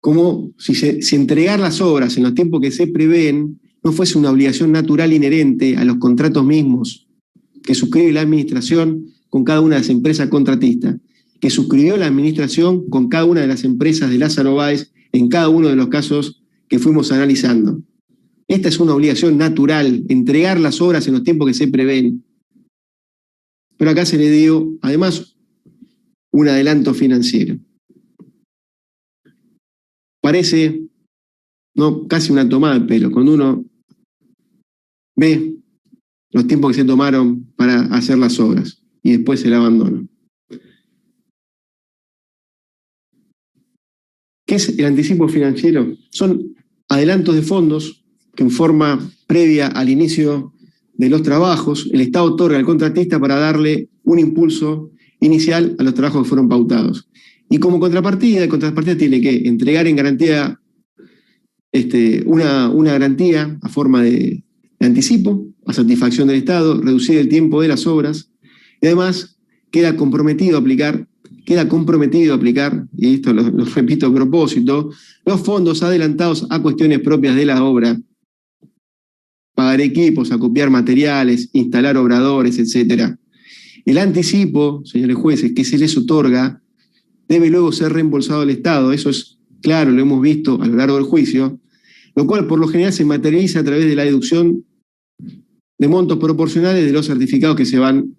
Como si entregar las obras en los tiempos que se prevén no fuese una obligación natural inherente a los contratos mismos que suscribe la administración con cada una de las empresas contratistas, que suscribió la administración con cada una de las empresas de Lázaro Báez en cada uno de los casos que fuimos analizando. Esta es una obligación natural, entregar las obras en los tiempos que se prevén. Pero acá se le dio, además, un adelanto financiero. Parece, no, casi una tomada de pelo, cuando uno ve los tiempos que se tomaron para hacer las obras y después el abandono. ¿Qué es el anticipo financiero? Son adelantos de fondos que en forma previa al inicio de los trabajos, el Estado otorga al contratista para darle un impulso inicial a los trabajos que fueron pautados. Y como contrapartida, el contratista tiene que entregar en garantía una garantía a forma de anticipo, a satisfacción del Estado, reducir el tiempo de las obras, y además queda comprometido a aplicar, y esto lo repito a propósito, los fondos adelantados a cuestiones propias de la obra, pagar equipos, acopiar materiales, instalar obradores, etc. El anticipo, señores jueces, que se les otorga, debe luego ser reembolsado al Estado. Eso es claro, lo hemos visto a lo largo del juicio, lo cual por lo general se materializa a través de la deducción de montos proporcionales de los certificados que se van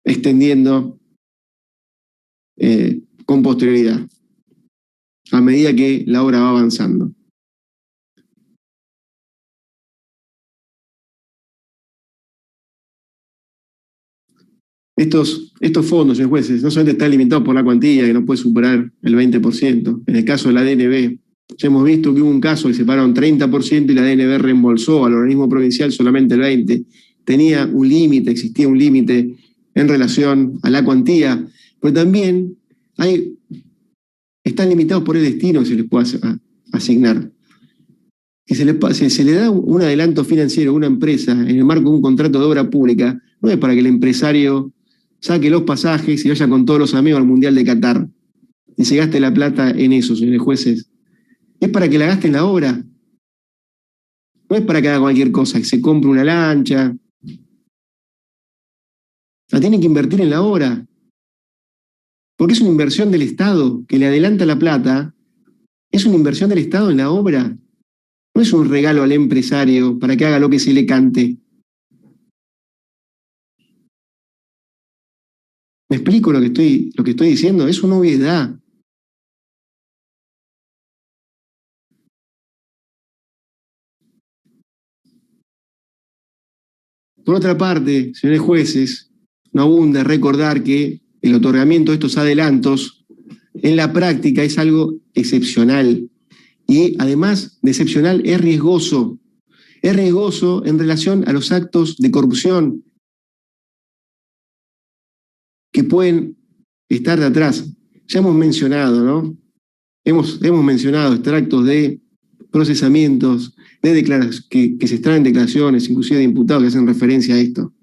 extendiendo con posterioridad, a medida que la obra va avanzando. Estos fondos, señores jueces, no solamente están limitados por la cuantía, que no puede superar el 20%. En el caso de la DNB, ya hemos visto que hubo un caso que separaron 30% y la DNB reembolsó al organismo provincial solamente el 20%. Tenía un límite, existía un límite en relación a la cuantía, pero también están limitados por el destino que se les puede asignar. Si se le da un adelanto financiero a una empresa en el marco de un contrato de obra pública, no es para que el empresario saque los pasajes y vaya con todos los amigos al Mundial de Qatar y se gaste la plata en eso, señores jueces. Es para que la gaste en la obra. No es para que haga cualquier cosa, que se compre una lancha. La tienen que invertir en la obra. Porque es una inversión del Estado que le adelanta la plata. Es una inversión del Estado en la obra. No es un regalo al empresario para que haga lo que se le cante. ¿Me explico lo que estoy diciendo? Es una obviedad. Por otra parte, señores jueces, no abunda recordar que el otorgamiento de estos adelantos en la práctica es algo excepcional. Y además de excepcional, es riesgoso. Es riesgoso en relación a los actos de corrupción que pueden estar de atrás. Ya hemos mencionado, ¿no? Hemos mencionado extractos de procesamientos, que se extraen declaraciones, inclusive de imputados que hacen referencia a esto.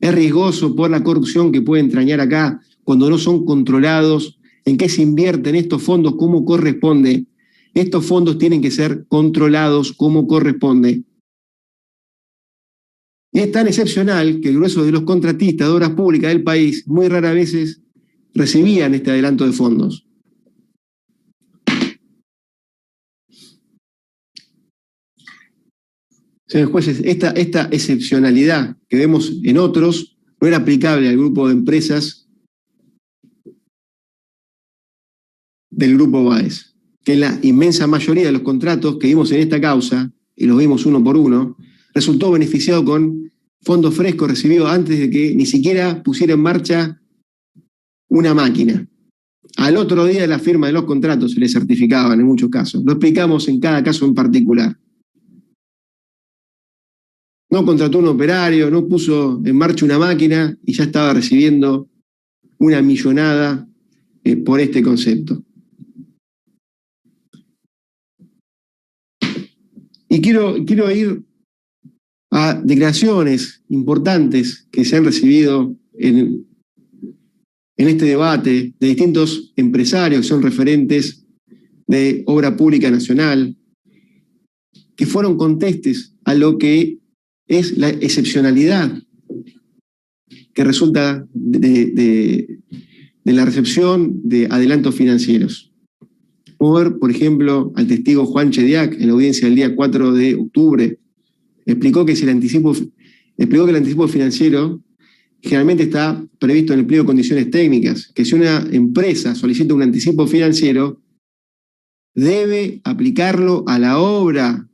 Es riesgoso por la corrupción que puede entrañar acá cuando no son controlados en qué se invierten estos fondos como corresponde. Estos fondos tienen que ser controlados como corresponde. Y es tan excepcional que el grueso de los contratistas de obras públicas del país muy raras veces recibían este adelanto de fondos. Señores jueces, esta excepcionalidad que vemos en otros no era aplicable al grupo de empresas del Grupo Báez, que en la inmensa mayoría de los contratos que vimos en esta causa, y los vimos uno por uno, resultó beneficiado con fondos frescos recibidos antes de que ni siquiera pusiera en marcha una máquina. Al otro día de la firma de los contratos se les certificaban en muchos casos. Lo explicamos en cada caso en particular. No contrató un operario, no puso en marcha una máquina y ya estaba recibiendo una millonada por este concepto. Y quiero ir a declaraciones importantes que se han recibido en este debate de distintos empresarios que son referentes de obra pública nacional, que fueron contestes a lo que es la excepcionalidad que resulta de la recepción de adelantos financieros. Podemos ver, por ejemplo, al testigo Juan Chediak en la audiencia del día 4 de octubre. Explicó que el anticipo financiero generalmente está previsto en el pliego de condiciones técnicas, que si una empresa solicita un anticipo financiero, debe aplicarlo a la obra.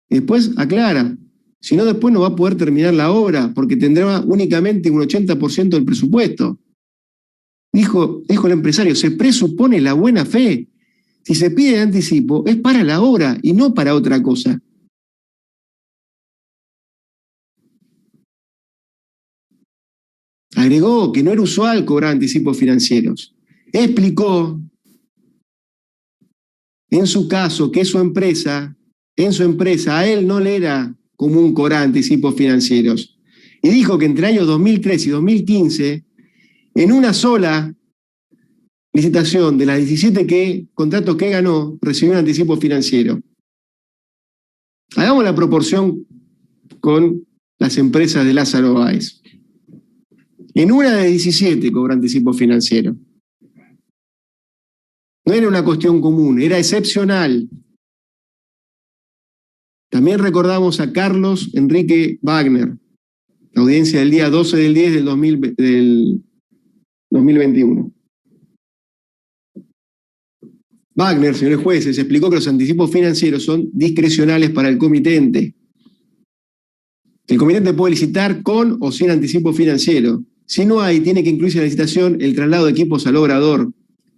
Y después aclara, si no después no va a poder terminar la obra, porque tendrá únicamente un 80% del presupuesto. Dijo el empresario, se presupone la buena fe. Si se pide anticipo, es para la obra y no para otra cosa. Agregó que no era usual cobrar anticipos financieros. Explicó en su caso que en su empresa a él no le era común cobrar anticipos financieros. Y dijo que entre años 2013 y 2015, en una sola licitación de las 17 contratos que ganó, recibió un anticipo financiero. Hagamos la proporción con las empresas de Lázaro Báez. En una de 17 cobró anticipo financiero. No era una cuestión común, era excepcional. También recordamos a Carlos Enrique Wagner, la audiencia del día 12 del 10 del 2021. Wagner, señores jueces, explicó que los anticipos financieros son discrecionales para el comitente. El comitente puede licitar con o sin anticipo financiero. Si no hay, tiene que incluirse en la licitación el traslado de equipos al obrador,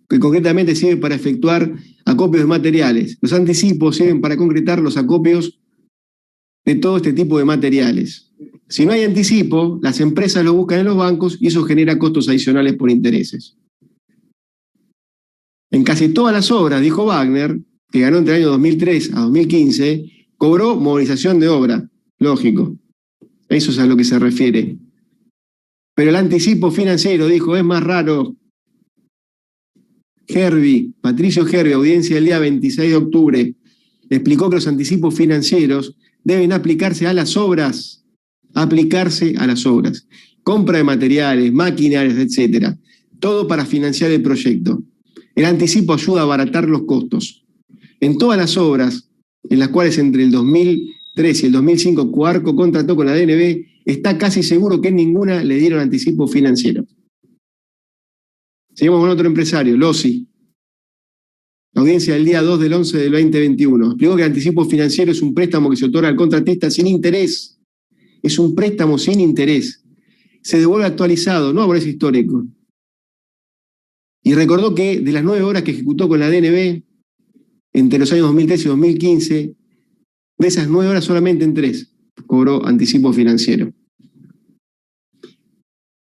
que concretamente sirve para efectuar acopios de materiales. Los anticipos sirven para concretar los acopios de todo este tipo de materiales. Si no hay anticipo, las empresas lo buscan en los bancos y eso genera costos adicionales por intereses. En casi todas las obras, dijo Wagner, que ganó entre el año 2003 a 2015, cobró movilización de obra. Lógico. Eso es a lo que se refiere. Pero el anticipo financiero, dijo, es más raro. Patricio Herby, audiencia del día 26 de octubre, explicó que los anticipos financieros deben aplicarse a las obras. Compra de materiales, maquinarias, etc. Todo para financiar el proyecto. El anticipo ayuda a abaratar los costos. En todas las obras, en las cuales entre el 2003 y el 2005 Coarco contrató con la DNB, está casi seguro que en ninguna le dieron anticipo financiero. Seguimos con otro empresario, Lossi. La audiencia del día 2 del 11 del 2021. Explicó que el anticipo financiero es un préstamo que se otorga al contratista sin interés. Es un préstamo sin interés. Se devuelve actualizado, no a valores históricos. Y recordó que de las 9 horas que ejecutó con la DNB, entre los años 2013 y 2015, de esas 9 horas solamente en 3 cobró anticipo financiero.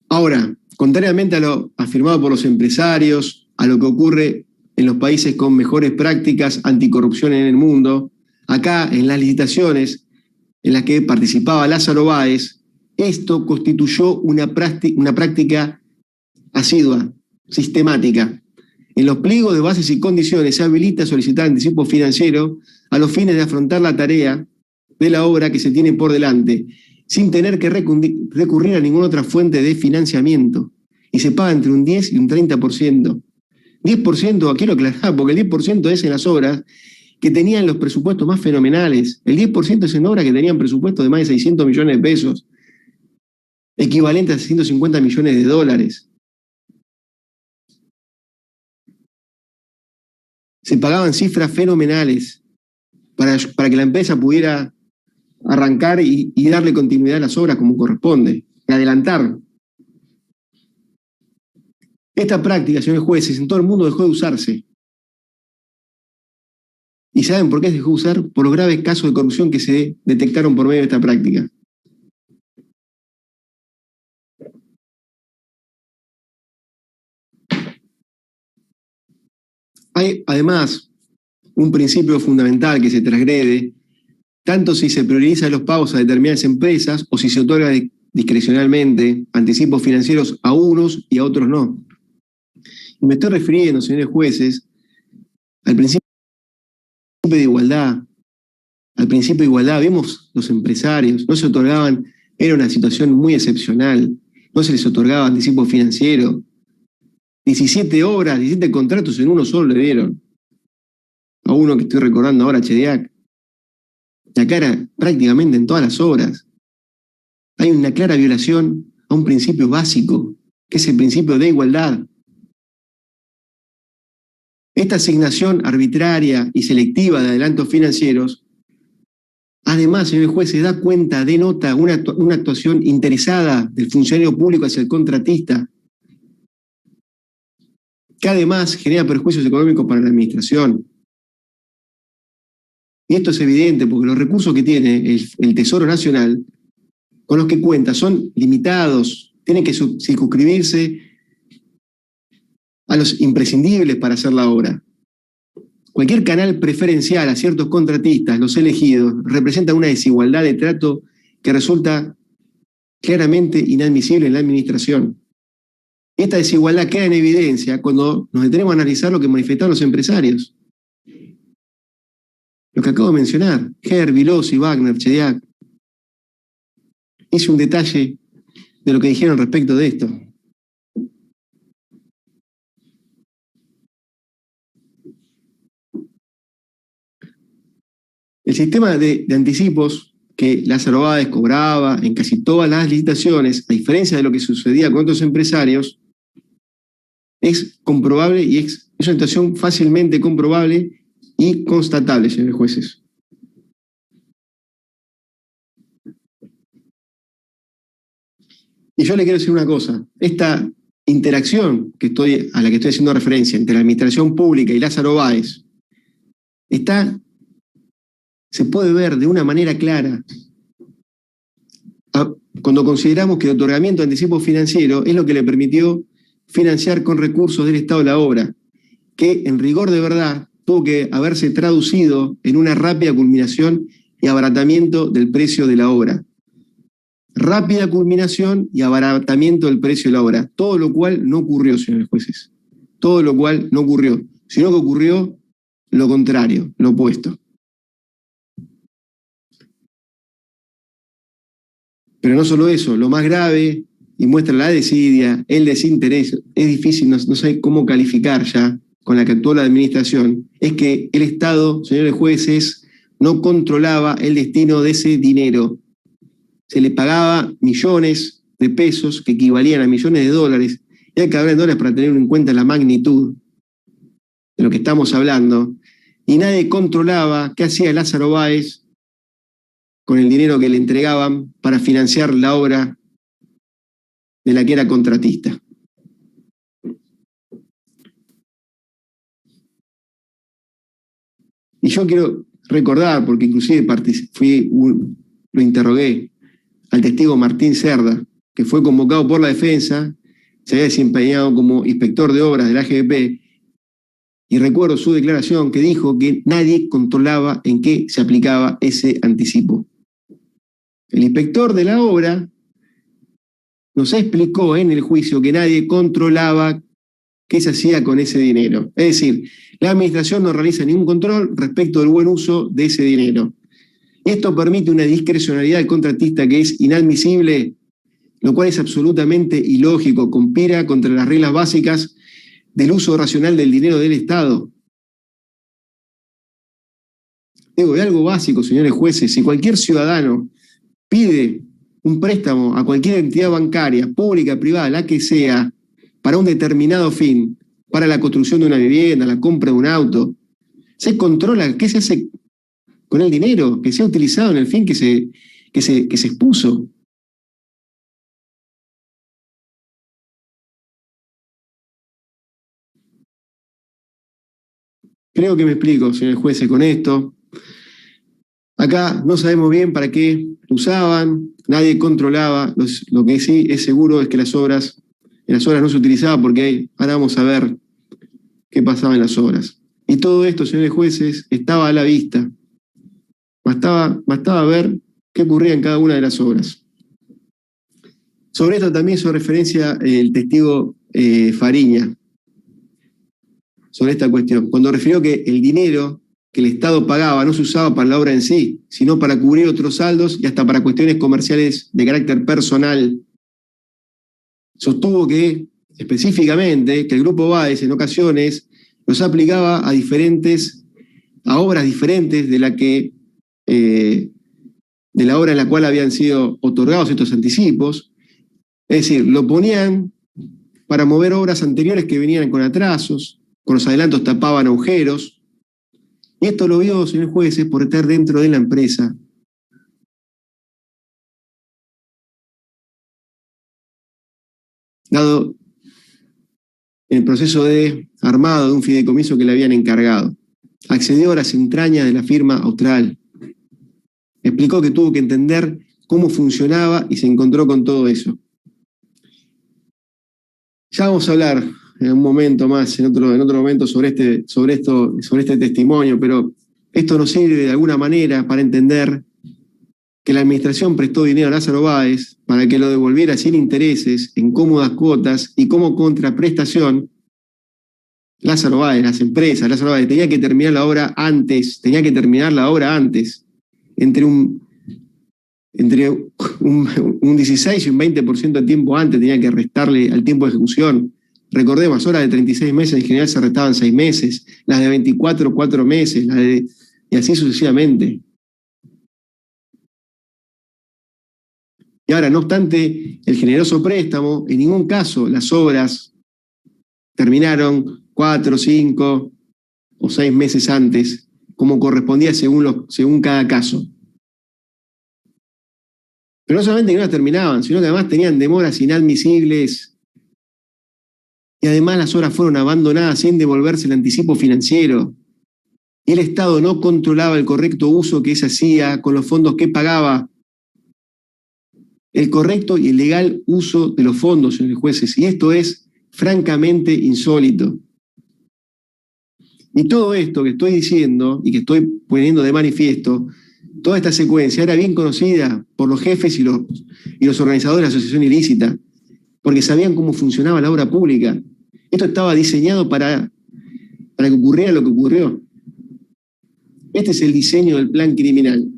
Ahora, contrariamente a lo afirmado por los empresarios, a lo que ocurre en los países con mejores prácticas anticorrupción en el mundo, acá en las licitaciones en las que participaba Lázaro Báez, esto constituyó una práctica asidua, sistemática. En los pliegos de bases y condiciones se habilita solicitar anticipo financiero a los fines de afrontar la tarea de la obra que se tiene por delante, sin tener que recurrir a ninguna otra fuente de financiamiento. Y se paga entre un 10 y un 30%. 10%, aquí lo aclaraba, porque el 10% es en las obras que tenían los presupuestos más fenomenales. El 10% es en obra que tenían presupuestos de más de 600 millones de pesos, equivalente a 150 millones de dólares. Se pagaban cifras fenomenales para que la empresa pudiera arrancar y darle continuidad a las obras como corresponde, y adelantar. Esta práctica, señores jueces, en todo el mundo dejó de usarse. ¿Y saben por qué se dejó de usar? Por los graves casos de corrupción que se detectaron por medio de esta práctica. Hay, además, un principio fundamental que se transgrede, tanto si se priorizan los pagos a determinadas empresas o si se otorga discrecionalmente anticipos financieros a unos y a otros no. Y me estoy refiriendo, señores jueces, al principio de igualdad. Al principio de igualdad, vemos los empresarios, no se otorgaban, era una situación muy excepcional, no se les otorgaba anticipo financiero. 17 obras, 17 contratos en uno solo le dieron. A uno que estoy recordando ahora, Chediak. Y acá era prácticamente en todas las obras. Hay una clara violación a un principio básico, que es el principio de igualdad. Esta asignación arbitraria y selectiva de adelantos financieros, además, señores jueces, da cuenta, denota una actuación interesada del funcionario público hacia el contratista, que además genera perjuicios económicos para la administración. Y esto es evidente porque los recursos que tiene el Tesoro Nacional, con los que cuenta, son limitados, tienen que circunscribirse a los imprescindibles para hacer la obra. Cualquier canal preferencial a ciertos contratistas, los elegidos, representa una desigualdad de trato que resulta claramente inadmisible en la administración. Esta desigualdad queda en evidencia cuando nos detenemos a analizar lo que manifestaron los empresarios. Lo que acabo de mencionar, Herr, Vilosi, Wagner, Chediak. Hice un detalle de lo que dijeron respecto de esto. El sistema de anticipos que Lázaro Báez cobraba en casi todas las licitaciones, a diferencia de lo que sucedía con otros empresarios, es comprobable y es una situación fácilmente comprobable y constatable, señores jueces. Y yo le quiero decir una cosa, esta interacción a la que estoy haciendo referencia entre la administración pública y Lázaro Báez se puede ver de una manera clara cuando consideramos que el otorgamiento de anticipo financiero es lo que le permitió financiar con recursos del Estado la obra, que en rigor de verdad tuvo que haberse traducido en una rápida culminación y abaratamiento del precio de la obra. Rápida culminación y abaratamiento del precio de la obra, todo lo cual no ocurrió, señores jueces. Todo lo cual no ocurrió, sino que ocurrió lo contrario, lo opuesto. Pero no solo eso, lo más grave, y muestra la desidia, el desinterés, es difícil, no sé cómo calificar ya con la que actuó la administración, es que el Estado, señores jueces, no controlaba el destino de ese dinero. Se le pagaba millones de pesos que equivalían a millones de dólares, y hay que hablar en dólares para tener en cuenta la magnitud de lo que estamos hablando, y nadie controlaba qué hacía Lázaro Báez con el dinero que le entregaban para financiar la obra de la que era contratista. Y yo quiero recordar, porque inclusive lo interrogué, al testigo Martín Cerda, que fue convocado por la defensa, se había desempeñado como inspector de obras de la AGP, y recuerdo su declaración que dijo que nadie controlaba en qué se aplicaba ese anticipo. El inspector de la obra nos explicó en el juicio que nadie controlaba qué se hacía con ese dinero. Es decir, la administración no realiza ningún control respecto del buen uso de ese dinero. Esto permite una discrecionalidad del contratista que es inadmisible, lo cual es absolutamente ilógico, conspira contra las reglas básicas del uso racional del dinero del Estado. Digo, de algo básico, señores jueces, si cualquier ciudadano pide un préstamo a cualquier entidad bancaria, pública, privada, la que sea, para un determinado fin, para la construcción de una vivienda, la compra de un auto, se controla qué se hace con el dinero que se ha utilizado en el fin que se expuso. Creo que me explico, señores jueces, con esto. Acá no sabemos bien para qué lo usaban, nadie controlaba. Lo que sí es seguro es que en las obras no se utilizaba porque ahora vamos a ver qué pasaba en las obras. Y todo esto, señores jueces, estaba a la vista. Bastaba ver qué ocurría en cada una de las obras. Sobre esto también hizo referencia el testigo Fariña, sobre esta cuestión, cuando refirió que el dinero que el Estado pagaba no se usaba para la obra en sí, sino para cubrir otros saldos y hasta para cuestiones comerciales de carácter personal. Sostuvo que, específicamente, que el Grupo Báez en ocasiones los aplicaba a obras diferentes de la obra en la cual habían sido otorgados estos anticipos. Es decir, lo ponían para mover obras anteriores que venían con atrasos, con los adelantos tapaban agujeros. Y esto lo vio, señor jueces, por estar dentro de la empresa. Dado el proceso de armado de un fideicomiso que le habían encargado. Accedió a las entrañas de la firma austral. Explicó que tuvo que entender cómo funcionaba y se encontró con todo eso. Ya vamos a hablar en un momento más, en otro momento, sobre este testimonio, pero esto nos sirve de alguna manera para entender que la administración prestó dinero a Lázaro Báez para que lo devolviera sin intereses, en cómodas cuotas y como contraprestación. Lázaro Báez, las empresas, Lázaro Báez tenía que terminar la obra antes, entre un 16 y un 20% de tiempo antes tenía que restarle al tiempo de ejecución. Recordemos, horas de 36 meses en general se restaban 6 meses, las de 24, 4 meses, y así sucesivamente. Y ahora, no obstante el generoso préstamo, en ningún caso las obras terminaron 4, 5 o 6 meses antes, como correspondía según cada caso. Pero no solamente que no las terminaban, sino que además tenían demoras inadmisibles y además las obras fueron abandonadas sin devolverse el anticipo financiero. Y el Estado no controlaba el correcto uso que se hacía con los fondos que pagaba. El correcto y el legal uso de los fondos, señores jueces. Y esto es francamente insólito. Y todo esto que estoy diciendo y que estoy poniendo de manifiesto, toda esta secuencia era bien conocida por los jefes y los organizadores de la asociación ilícita, porque sabían cómo funcionaba la obra pública. Esto estaba diseñado para que ocurriera lo que ocurrió. Este es el diseño del plan criminal.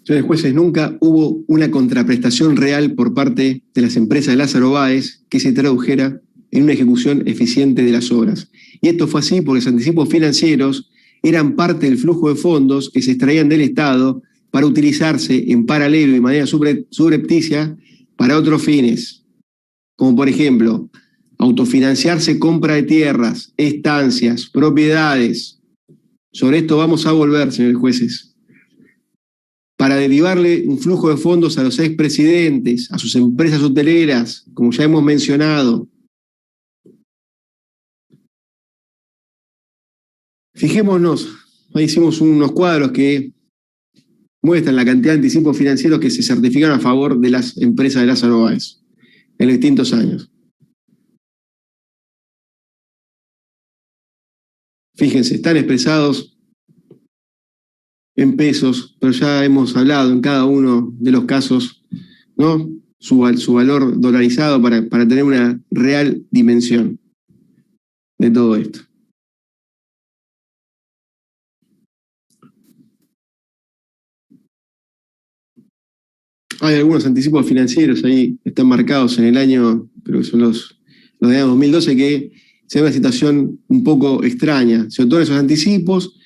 Señores jueces, nunca hubo una contraprestación real por parte de las empresas de Lázaro Báez que se tradujera en una ejecución eficiente de las obras. Y esto fue así porque los anticipos financieros eran parte del flujo de fondos que se extraían del Estado para utilizarse en paralelo y de manera subrepticia para otros fines, como por ejemplo, autofinanciarse compra de tierras, estancias, propiedades. Sobre esto vamos a volver, señores jueces, para derivarle un flujo de fondos a los expresidentes, a sus empresas hoteleras, como ya hemos mencionado. Fijémonos, ahí hicimos unos cuadros que muestran la cantidad de anticipos financieros que se certificaron a favor de las empresas de Lázaro Báez en los distintos años. Fíjense, están expresados en pesos, pero ya hemos hablado en cada uno de los casos, ¿no? Su valor dolarizado para tener una real dimensión de todo esto. Hay algunos anticipos financieros ahí, están marcados en el año, creo que son los del año 2012, que se ve una situación un poco extraña. Se otorgan esos anticipos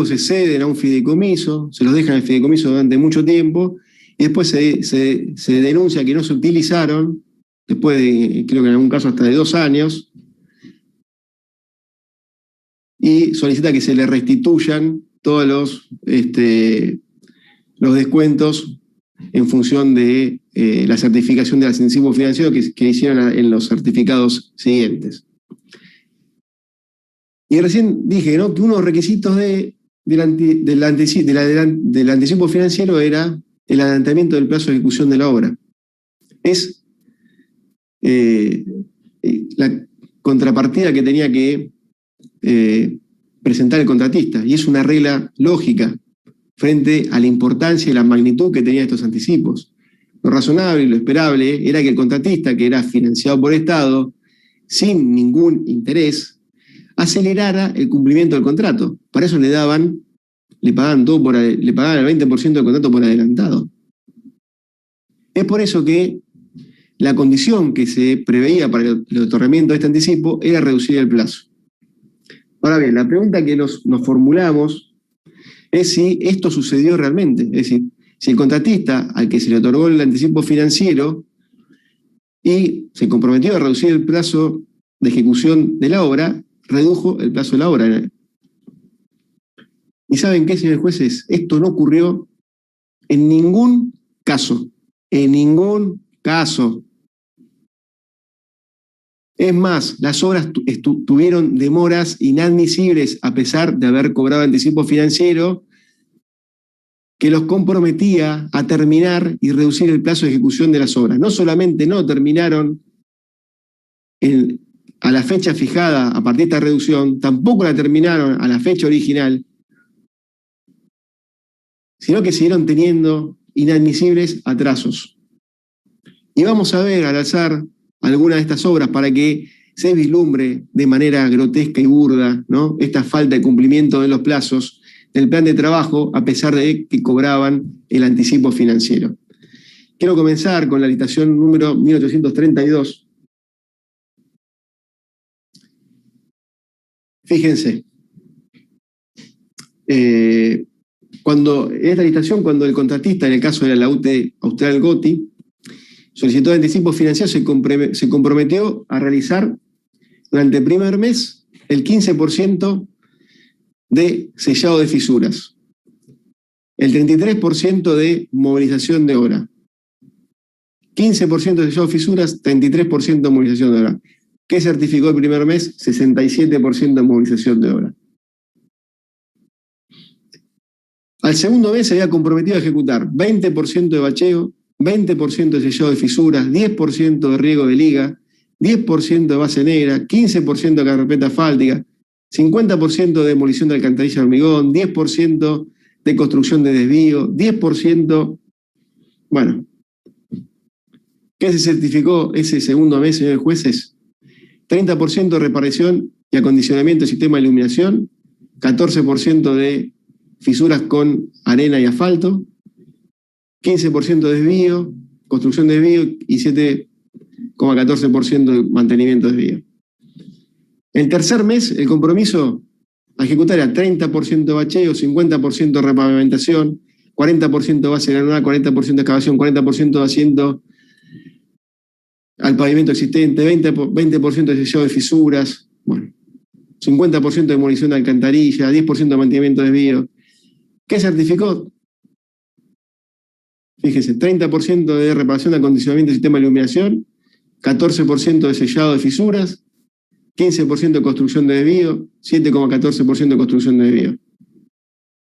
se ceden a un fideicomiso, se los dejan en el fideicomiso durante mucho tiempo, y después se denuncia que no se utilizaron, después de, creo que en algún caso hasta de 2 años, y solicita que se le restituyan todos los descuentos en función de la certificación del anticipo financiero que hicieron en los certificados siguientes. Y recién dije, ¿no?, que uno de los requisitos del anticipo financiero era el adelantamiento del plazo de ejecución de la obra. Es la contrapartida que tenía que presentar el contratista, y es una regla lógica frente a la importancia y la magnitud que tenían estos anticipos. Lo razonable y lo esperable era que el contratista, que era financiado por el Estado, sin ningún interés, acelerara el cumplimiento del contrato. Para eso le pagaban el 20% del contrato por adelantado. Es por eso que la condición que se preveía para el otorgamiento de este anticipo era reducir el plazo. Ahora bien, la pregunta que nos formulamos es si esto sucedió realmente. Es decir, si el contratista al que se le otorgó el anticipo financiero y se comprometió a reducir el plazo de ejecución de la obra, redujo el plazo de la obra. ¿Y saben qué, señores jueces? Esto no ocurrió en ningún caso. En ningún caso. Es más, las obras tuvieron demoras inadmisibles a pesar de haber cobrado anticipo financiero que los comprometía a terminar y reducir el plazo de ejecución de las obras. No solamente no terminaron a la fecha fijada a partir de esta reducción, tampoco la terminaron a la fecha original, sino que siguieron teniendo inadmisibles atrasos. Y vamos a ver al alzar algunas de estas obras para que se vislumbre de manera grotesca y burda, ¿no?, esta falta de cumplimiento de los plazos del plan de trabajo a pesar de que cobraban el anticipo financiero. Quiero comenzar con la licitación número 1832. Fíjense, cuando el contratista, en el caso de la UTE Austral Goti, solicitó el anticipo financiero, se comprometió a realizar durante el primer mes el 15% de sellado de fisuras, el 33% de movilización de obra, 15% de sellado de fisuras, 33% de movilización de obra. ¿Qué certificó el primer mes? 67% de movilización de obra. Al segundo mes se había comprometido a ejecutar 20% de bacheo, 20% de sellado de fisuras, 10% de riego de liga, 10% de base negra, 15% de carpeta asfáltica, 50% de demolición de alcantarilla de hormigón, 10% de construcción de desvío, 10%... Bueno, ¿qué se certificó ese segundo mes, señores jueces? 30% de reparación y acondicionamiento del sistema de iluminación, 14% de fisuras con arena y asfalto, 15% de desvío, construcción de desvío y 7,14% de mantenimiento de desvío. El tercer mes, el compromiso a ejecutar era 30% de bacheo, 50% de repavimentación, 40% de base granular, 40% de excavación, 40% de asiento al pavimento existente, 20% de sellado de fisuras, bueno, 50% de demolición de alcantarilla, 10% de mantenimiento de desvío. ¿Qué certificó? Fíjense, 30% de reparación de acondicionamiento del sistema de iluminación, 14% de sellado de fisuras, 15% de construcción de desvío, 7,14% de construcción de desvío.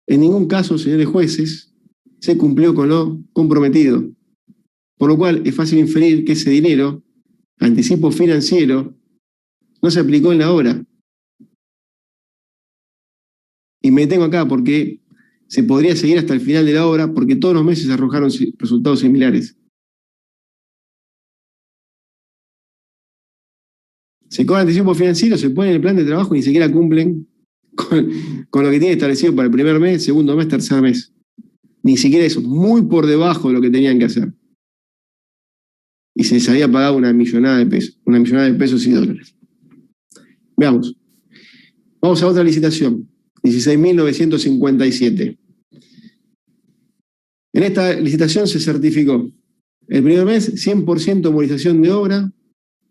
En ningún caso, señores jueces, se cumplió con lo comprometido. Por lo cual es fácil inferir que ese dinero, anticipo financiero, no se aplicó en la obra. Y me detengo acá porque se podría seguir hasta el final de la obra porque todos los meses arrojaron resultados similares. Se cobra anticipo financiero, se pone en el plan de trabajo y ni siquiera cumplen con lo que tiene establecido para el primer mes, segundo mes, tercer mes. Ni siquiera eso, muy por debajo de lo que tenían que hacer. Y se les había pagado una millonada de pesos y dólares. Veamos. Vamos a otra licitación. 16.957. En esta licitación se certificó el primer mes 100% movilización de obra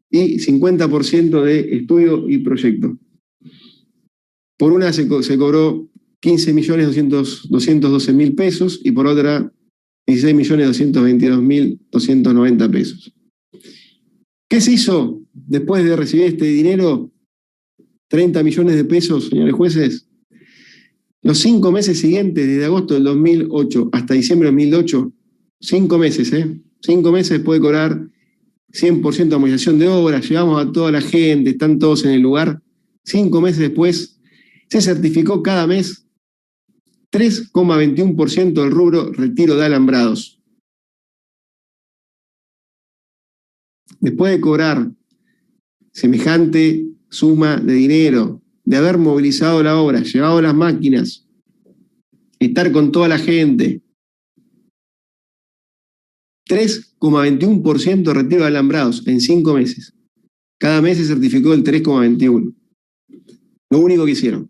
y 50% de estudio y proyecto. Por una se cobró 15.212.000 pesos y por otra 16.222.290 pesos. ¿Qué se hizo después de recibir este dinero? 30 millones de pesos, señores jueces. Los 5 meses siguientes, desde agosto del 2008 hasta diciembre del 2008, 5 meses, 5 meses después de cobrar 100% de amortización de obra, llevamos a toda la gente, están todos en el lugar. 5 meses después, se certificó cada mes 3,21% del rubro retiro de alambrados. Después de cobrar semejante suma de dinero, de haber movilizado la obra, llevado las máquinas, estar con toda la gente, 3,21% de retiro de alambrados en 5 meses. Cada mes se certificó el 3,21%. Lo único que hicieron.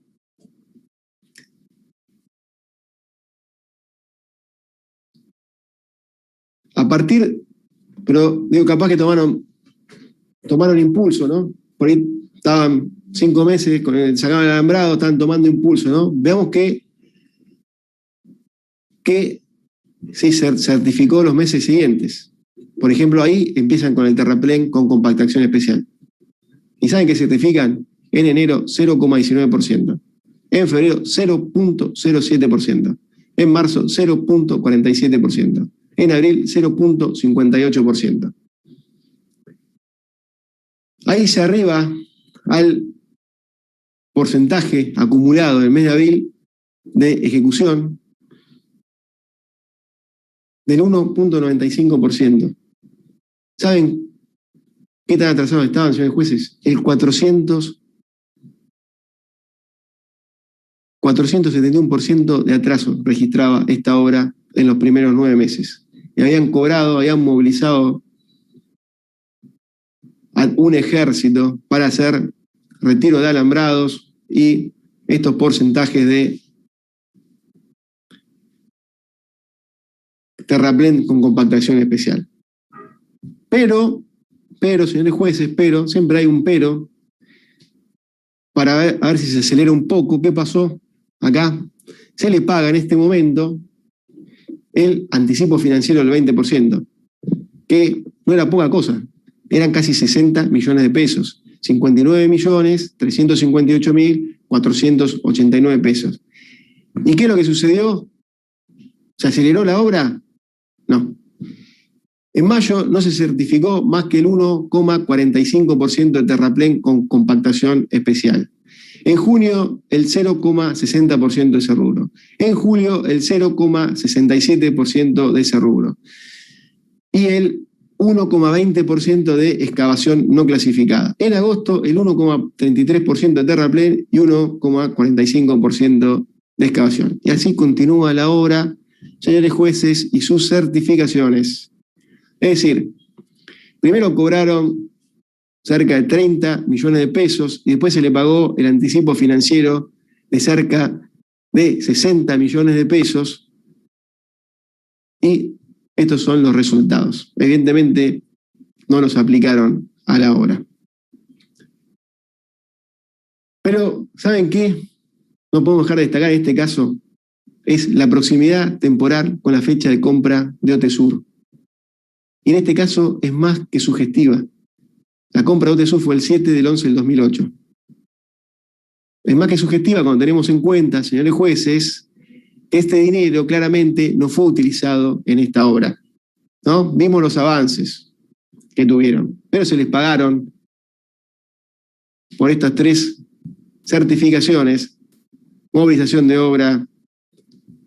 A partir, pero digo, capaz que tomaron impulso, ¿no? Por ahí estaban 5 meses, sacaban el alambrado, estaban tomando impulso, ¿no? Veamos que se certificó los meses siguientes. Por ejemplo, ahí empiezan con el terraplén con compactación especial. ¿Y saben qué certifican? En enero 0,19%, en febrero 0,07%, en marzo 0,47%, en abril 0,58%. Ahí se arriba al porcentaje acumulado del mes de abril de ejecución del 1,95%. ¿Saben qué tan atrasados estaban, señores jueces? El 471% de atraso registraba esta obra en los primeros 9 meses. Y habían cobrado, habían movilizado a un ejército para hacer retiro de alambrados y estos porcentajes de terraplén con compactación especial. Pero, señores jueces, siempre hay un pero, para ver si se acelera un poco. ¿Qué pasó acá? Se le paga en este momento el anticipo financiero del 20%, que no era poca cosa, eran casi 60 millones de pesos, 59.358.489 pesos. ¿Y qué es lo que sucedió? ¿Se aceleró la obra? No. En mayo no se certificó más que el 1,45% de terraplén con compactación especial. En junio, el 0,60% de ese rubro. En julio, el 0,67% de ese rubro. Y el 1,20% de excavación no clasificada. En agosto, el 1,33% de terraplén y 1,45% de excavación. Y así continúa la obra, señores jueces, y sus certificaciones. Es decir, primero cobraron cerca de 30 millones de pesos y después se le pagó el anticipo financiero de cerca de 60 millones de pesos y estos son los resultados. Evidentemente no los aplicaron a la obra. Pero, ¿saben qué? No podemos dejar de destacar en este caso es la proximidad temporal con la fecha de compra de OTESUR. Y en este caso es más que sugestiva. La compra de OTESUR fue el 7 del 11 del 2008. Es más que sugestiva cuando tenemos en cuenta, señores jueces, que este dinero claramente no fue utilizado en esta obra, ¿no? Vimos los avances que tuvieron, pero se les pagaron por estas 3 certificaciones, movilización de obra,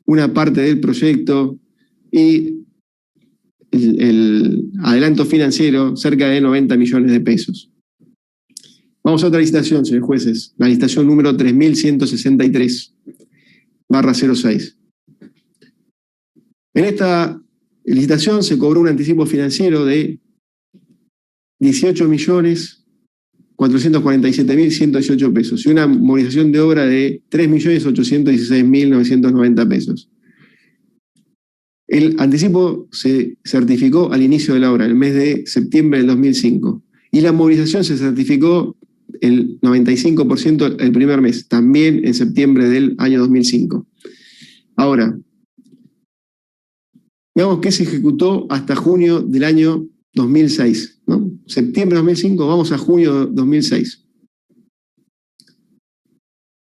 una parte del proyecto y el adelanto financiero, cerca de 90 millones de pesos. Vamos a otra licitación, señores jueces, la licitación número 3163/06. En esta licitación se cobró un anticipo financiero de 18.447.118 pesos y una movilización de obra de 3.816.990 pesos. El anticipo se certificó al inicio de la obra, en el mes de septiembre del 2005, y la movilización se certificó el 95% el primer mes, también en septiembre del año 2005. Ahora, digamos que se ejecutó hasta junio del año 2006, ¿no? Septiembre de 2005, vamos a junio de 2006.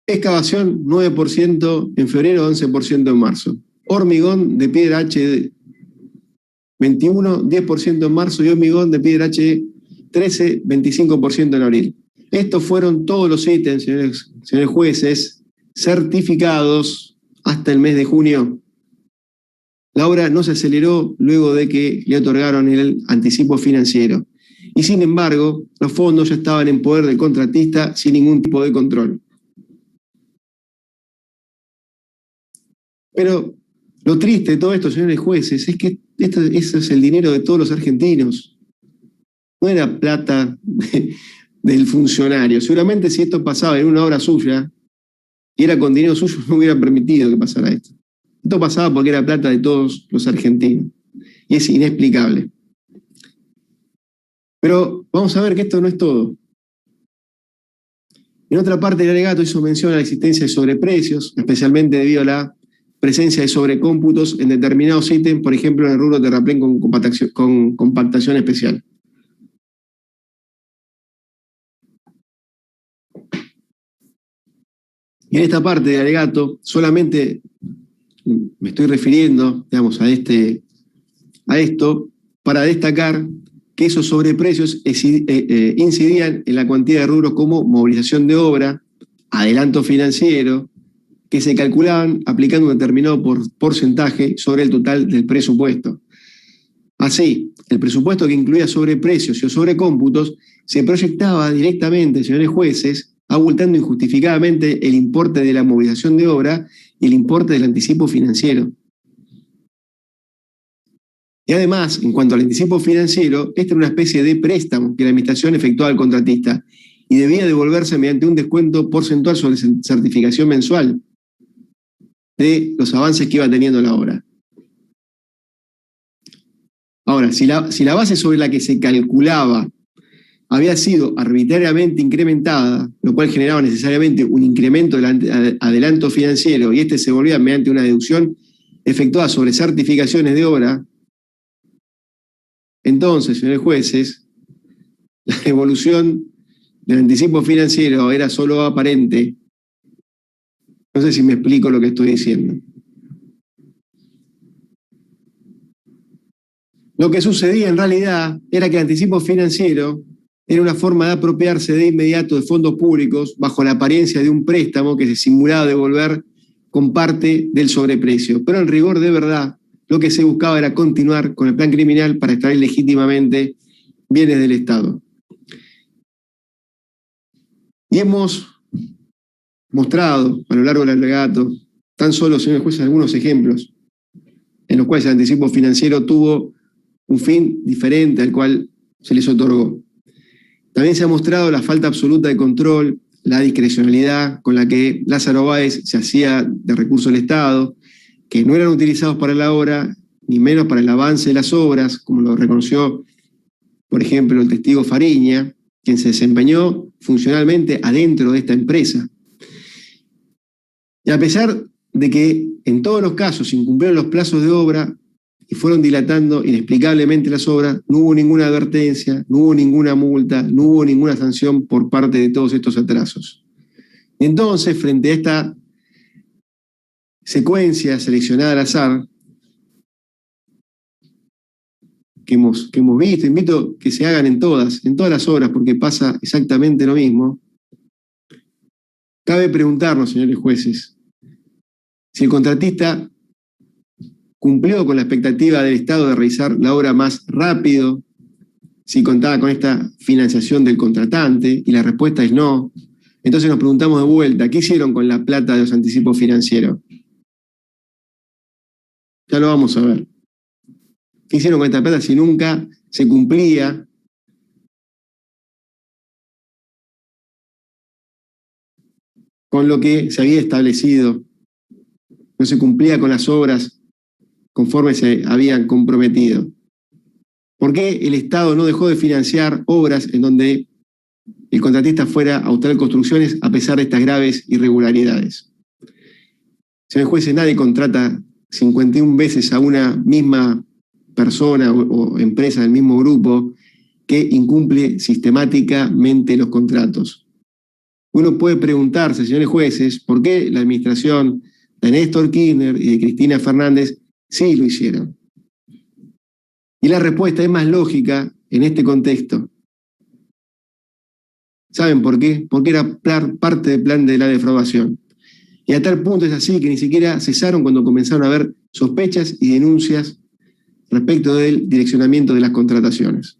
Excavación 9% en febrero, 11% en marzo. Hormigón de piedra H 21, 10% en marzo y hormigón de piedra H 13, 25% en abril. Estos fueron todos los ítems, señores jueces, certificados hasta el mes de junio. La obra no se aceleró luego de que le otorgaron el anticipo financiero. Y sin embargo, los fondos ya estaban en poder del contratista sin ningún tipo de control. Pero lo triste de todo esto, señores jueces, es que ese es el dinero de todos los argentinos. No era plata del funcionario. Seguramente si esto pasaba en una obra suya y era con dinero suyo, no hubiera permitido que pasara esto. Esto pasaba porque era plata de todos los argentinos. Y es inexplicable. Pero vamos a ver que esto no es todo. En otra parte, el alegato hizo mención a la existencia de sobreprecios, especialmente debido a la presencia de sobrecómputos en determinados ítems, por ejemplo, en el rubro terraplén con compactación especial. Y en esta parte del alegato, solamente me estoy refiriendo, digamos, a esto para destacar que esos sobreprecios incidían en la cuantía de rubros como movilización de obra, adelanto financiero, que se calculaban aplicando un determinado porcentaje sobre el total del presupuesto. Así, el presupuesto que incluía sobreprecios y sobrecómputos se proyectaba directamente, señores jueces, abultando injustificadamente el importe de la movilización de obra y el importe del anticipo financiero. Y además, en cuanto al anticipo financiero, esta era una especie de préstamo que la administración efectuaba al contratista y debía devolverse mediante un descuento porcentual sobre certificación mensual de los avances que iba teniendo la obra. Ahora, si la base sobre la que se calculaba había sido arbitrariamente incrementada, lo cual generaba necesariamente un incremento del adelanto financiero y este se volvía mediante una deducción efectuada sobre certificaciones de obra, entonces, señores jueces, la evolución del anticipo financiero era solo aparente. No sé si me explico lo que estoy diciendo. Lo que sucedía en realidad era que el anticipo financiero era una forma de apropiarse de inmediato de fondos públicos bajo la apariencia de un préstamo que se simulaba devolver con parte del sobreprecio. Pero en rigor de verdad, lo que se buscaba era continuar con el plan criminal para extraer legítimamente bienes del Estado. Y hemos mostrado a lo largo del alegato, tan solo, señores jueces, algunos ejemplos en los cuales el anticipo financiero tuvo un fin diferente al cual se les otorgó. También se ha mostrado la falta absoluta de control, la discrecionalidad con la que Lázaro Báez se hacía de recursos del Estado, que no eran utilizados para la obra, ni menos para el avance de las obras, como lo reconoció, por ejemplo, el testigo Fariña, quien se desempeñó funcionalmente adentro de esta empresa. Y a pesar de que en todos los casos se incumplieron los plazos de obra y fueron dilatando inexplicablemente las obras, no hubo ninguna advertencia, no hubo ninguna multa, no hubo ninguna sanción por parte de todos estos atrasos. Y entonces, frente a esta secuencia seleccionada al azar que hemos visto, invito que se hagan en todas las obras, porque pasa exactamente lo mismo. Cabe preguntarnos, señores jueces, si el contratista cumplió con la expectativa del Estado de realizar la obra más rápido, si contaba con esta financiación del contratante, y la respuesta es no. Entonces nos preguntamos de vuelta, ¿qué hicieron con la plata de los anticipos financieros? Ya lo vamos a ver. ¿Qué hicieron con esta plata si nunca se cumplía con lo que se había establecido? No se cumplía con las obras conforme se habían comprometido. ¿Por qué el Estado no dejó de financiar obras en donde el contratista fuera a obtener construcciones a pesar de estas graves irregularidades? Señores jueces, nadie contrata 51 veces a una misma persona o empresa del mismo grupo que incumple sistemáticamente los contratos. Uno puede preguntarse, señores jueces, ¿por qué la administración de Néstor Kirchner y de Cristina Fernández sí lo hicieron? Y la respuesta es más lógica en este contexto. ¿Saben por qué? Porque era parte del plan de la defraudación. Y a tal punto es así que ni siquiera cesaron cuando comenzaron a haber sospechas y denuncias respecto del direccionamiento de las contrataciones.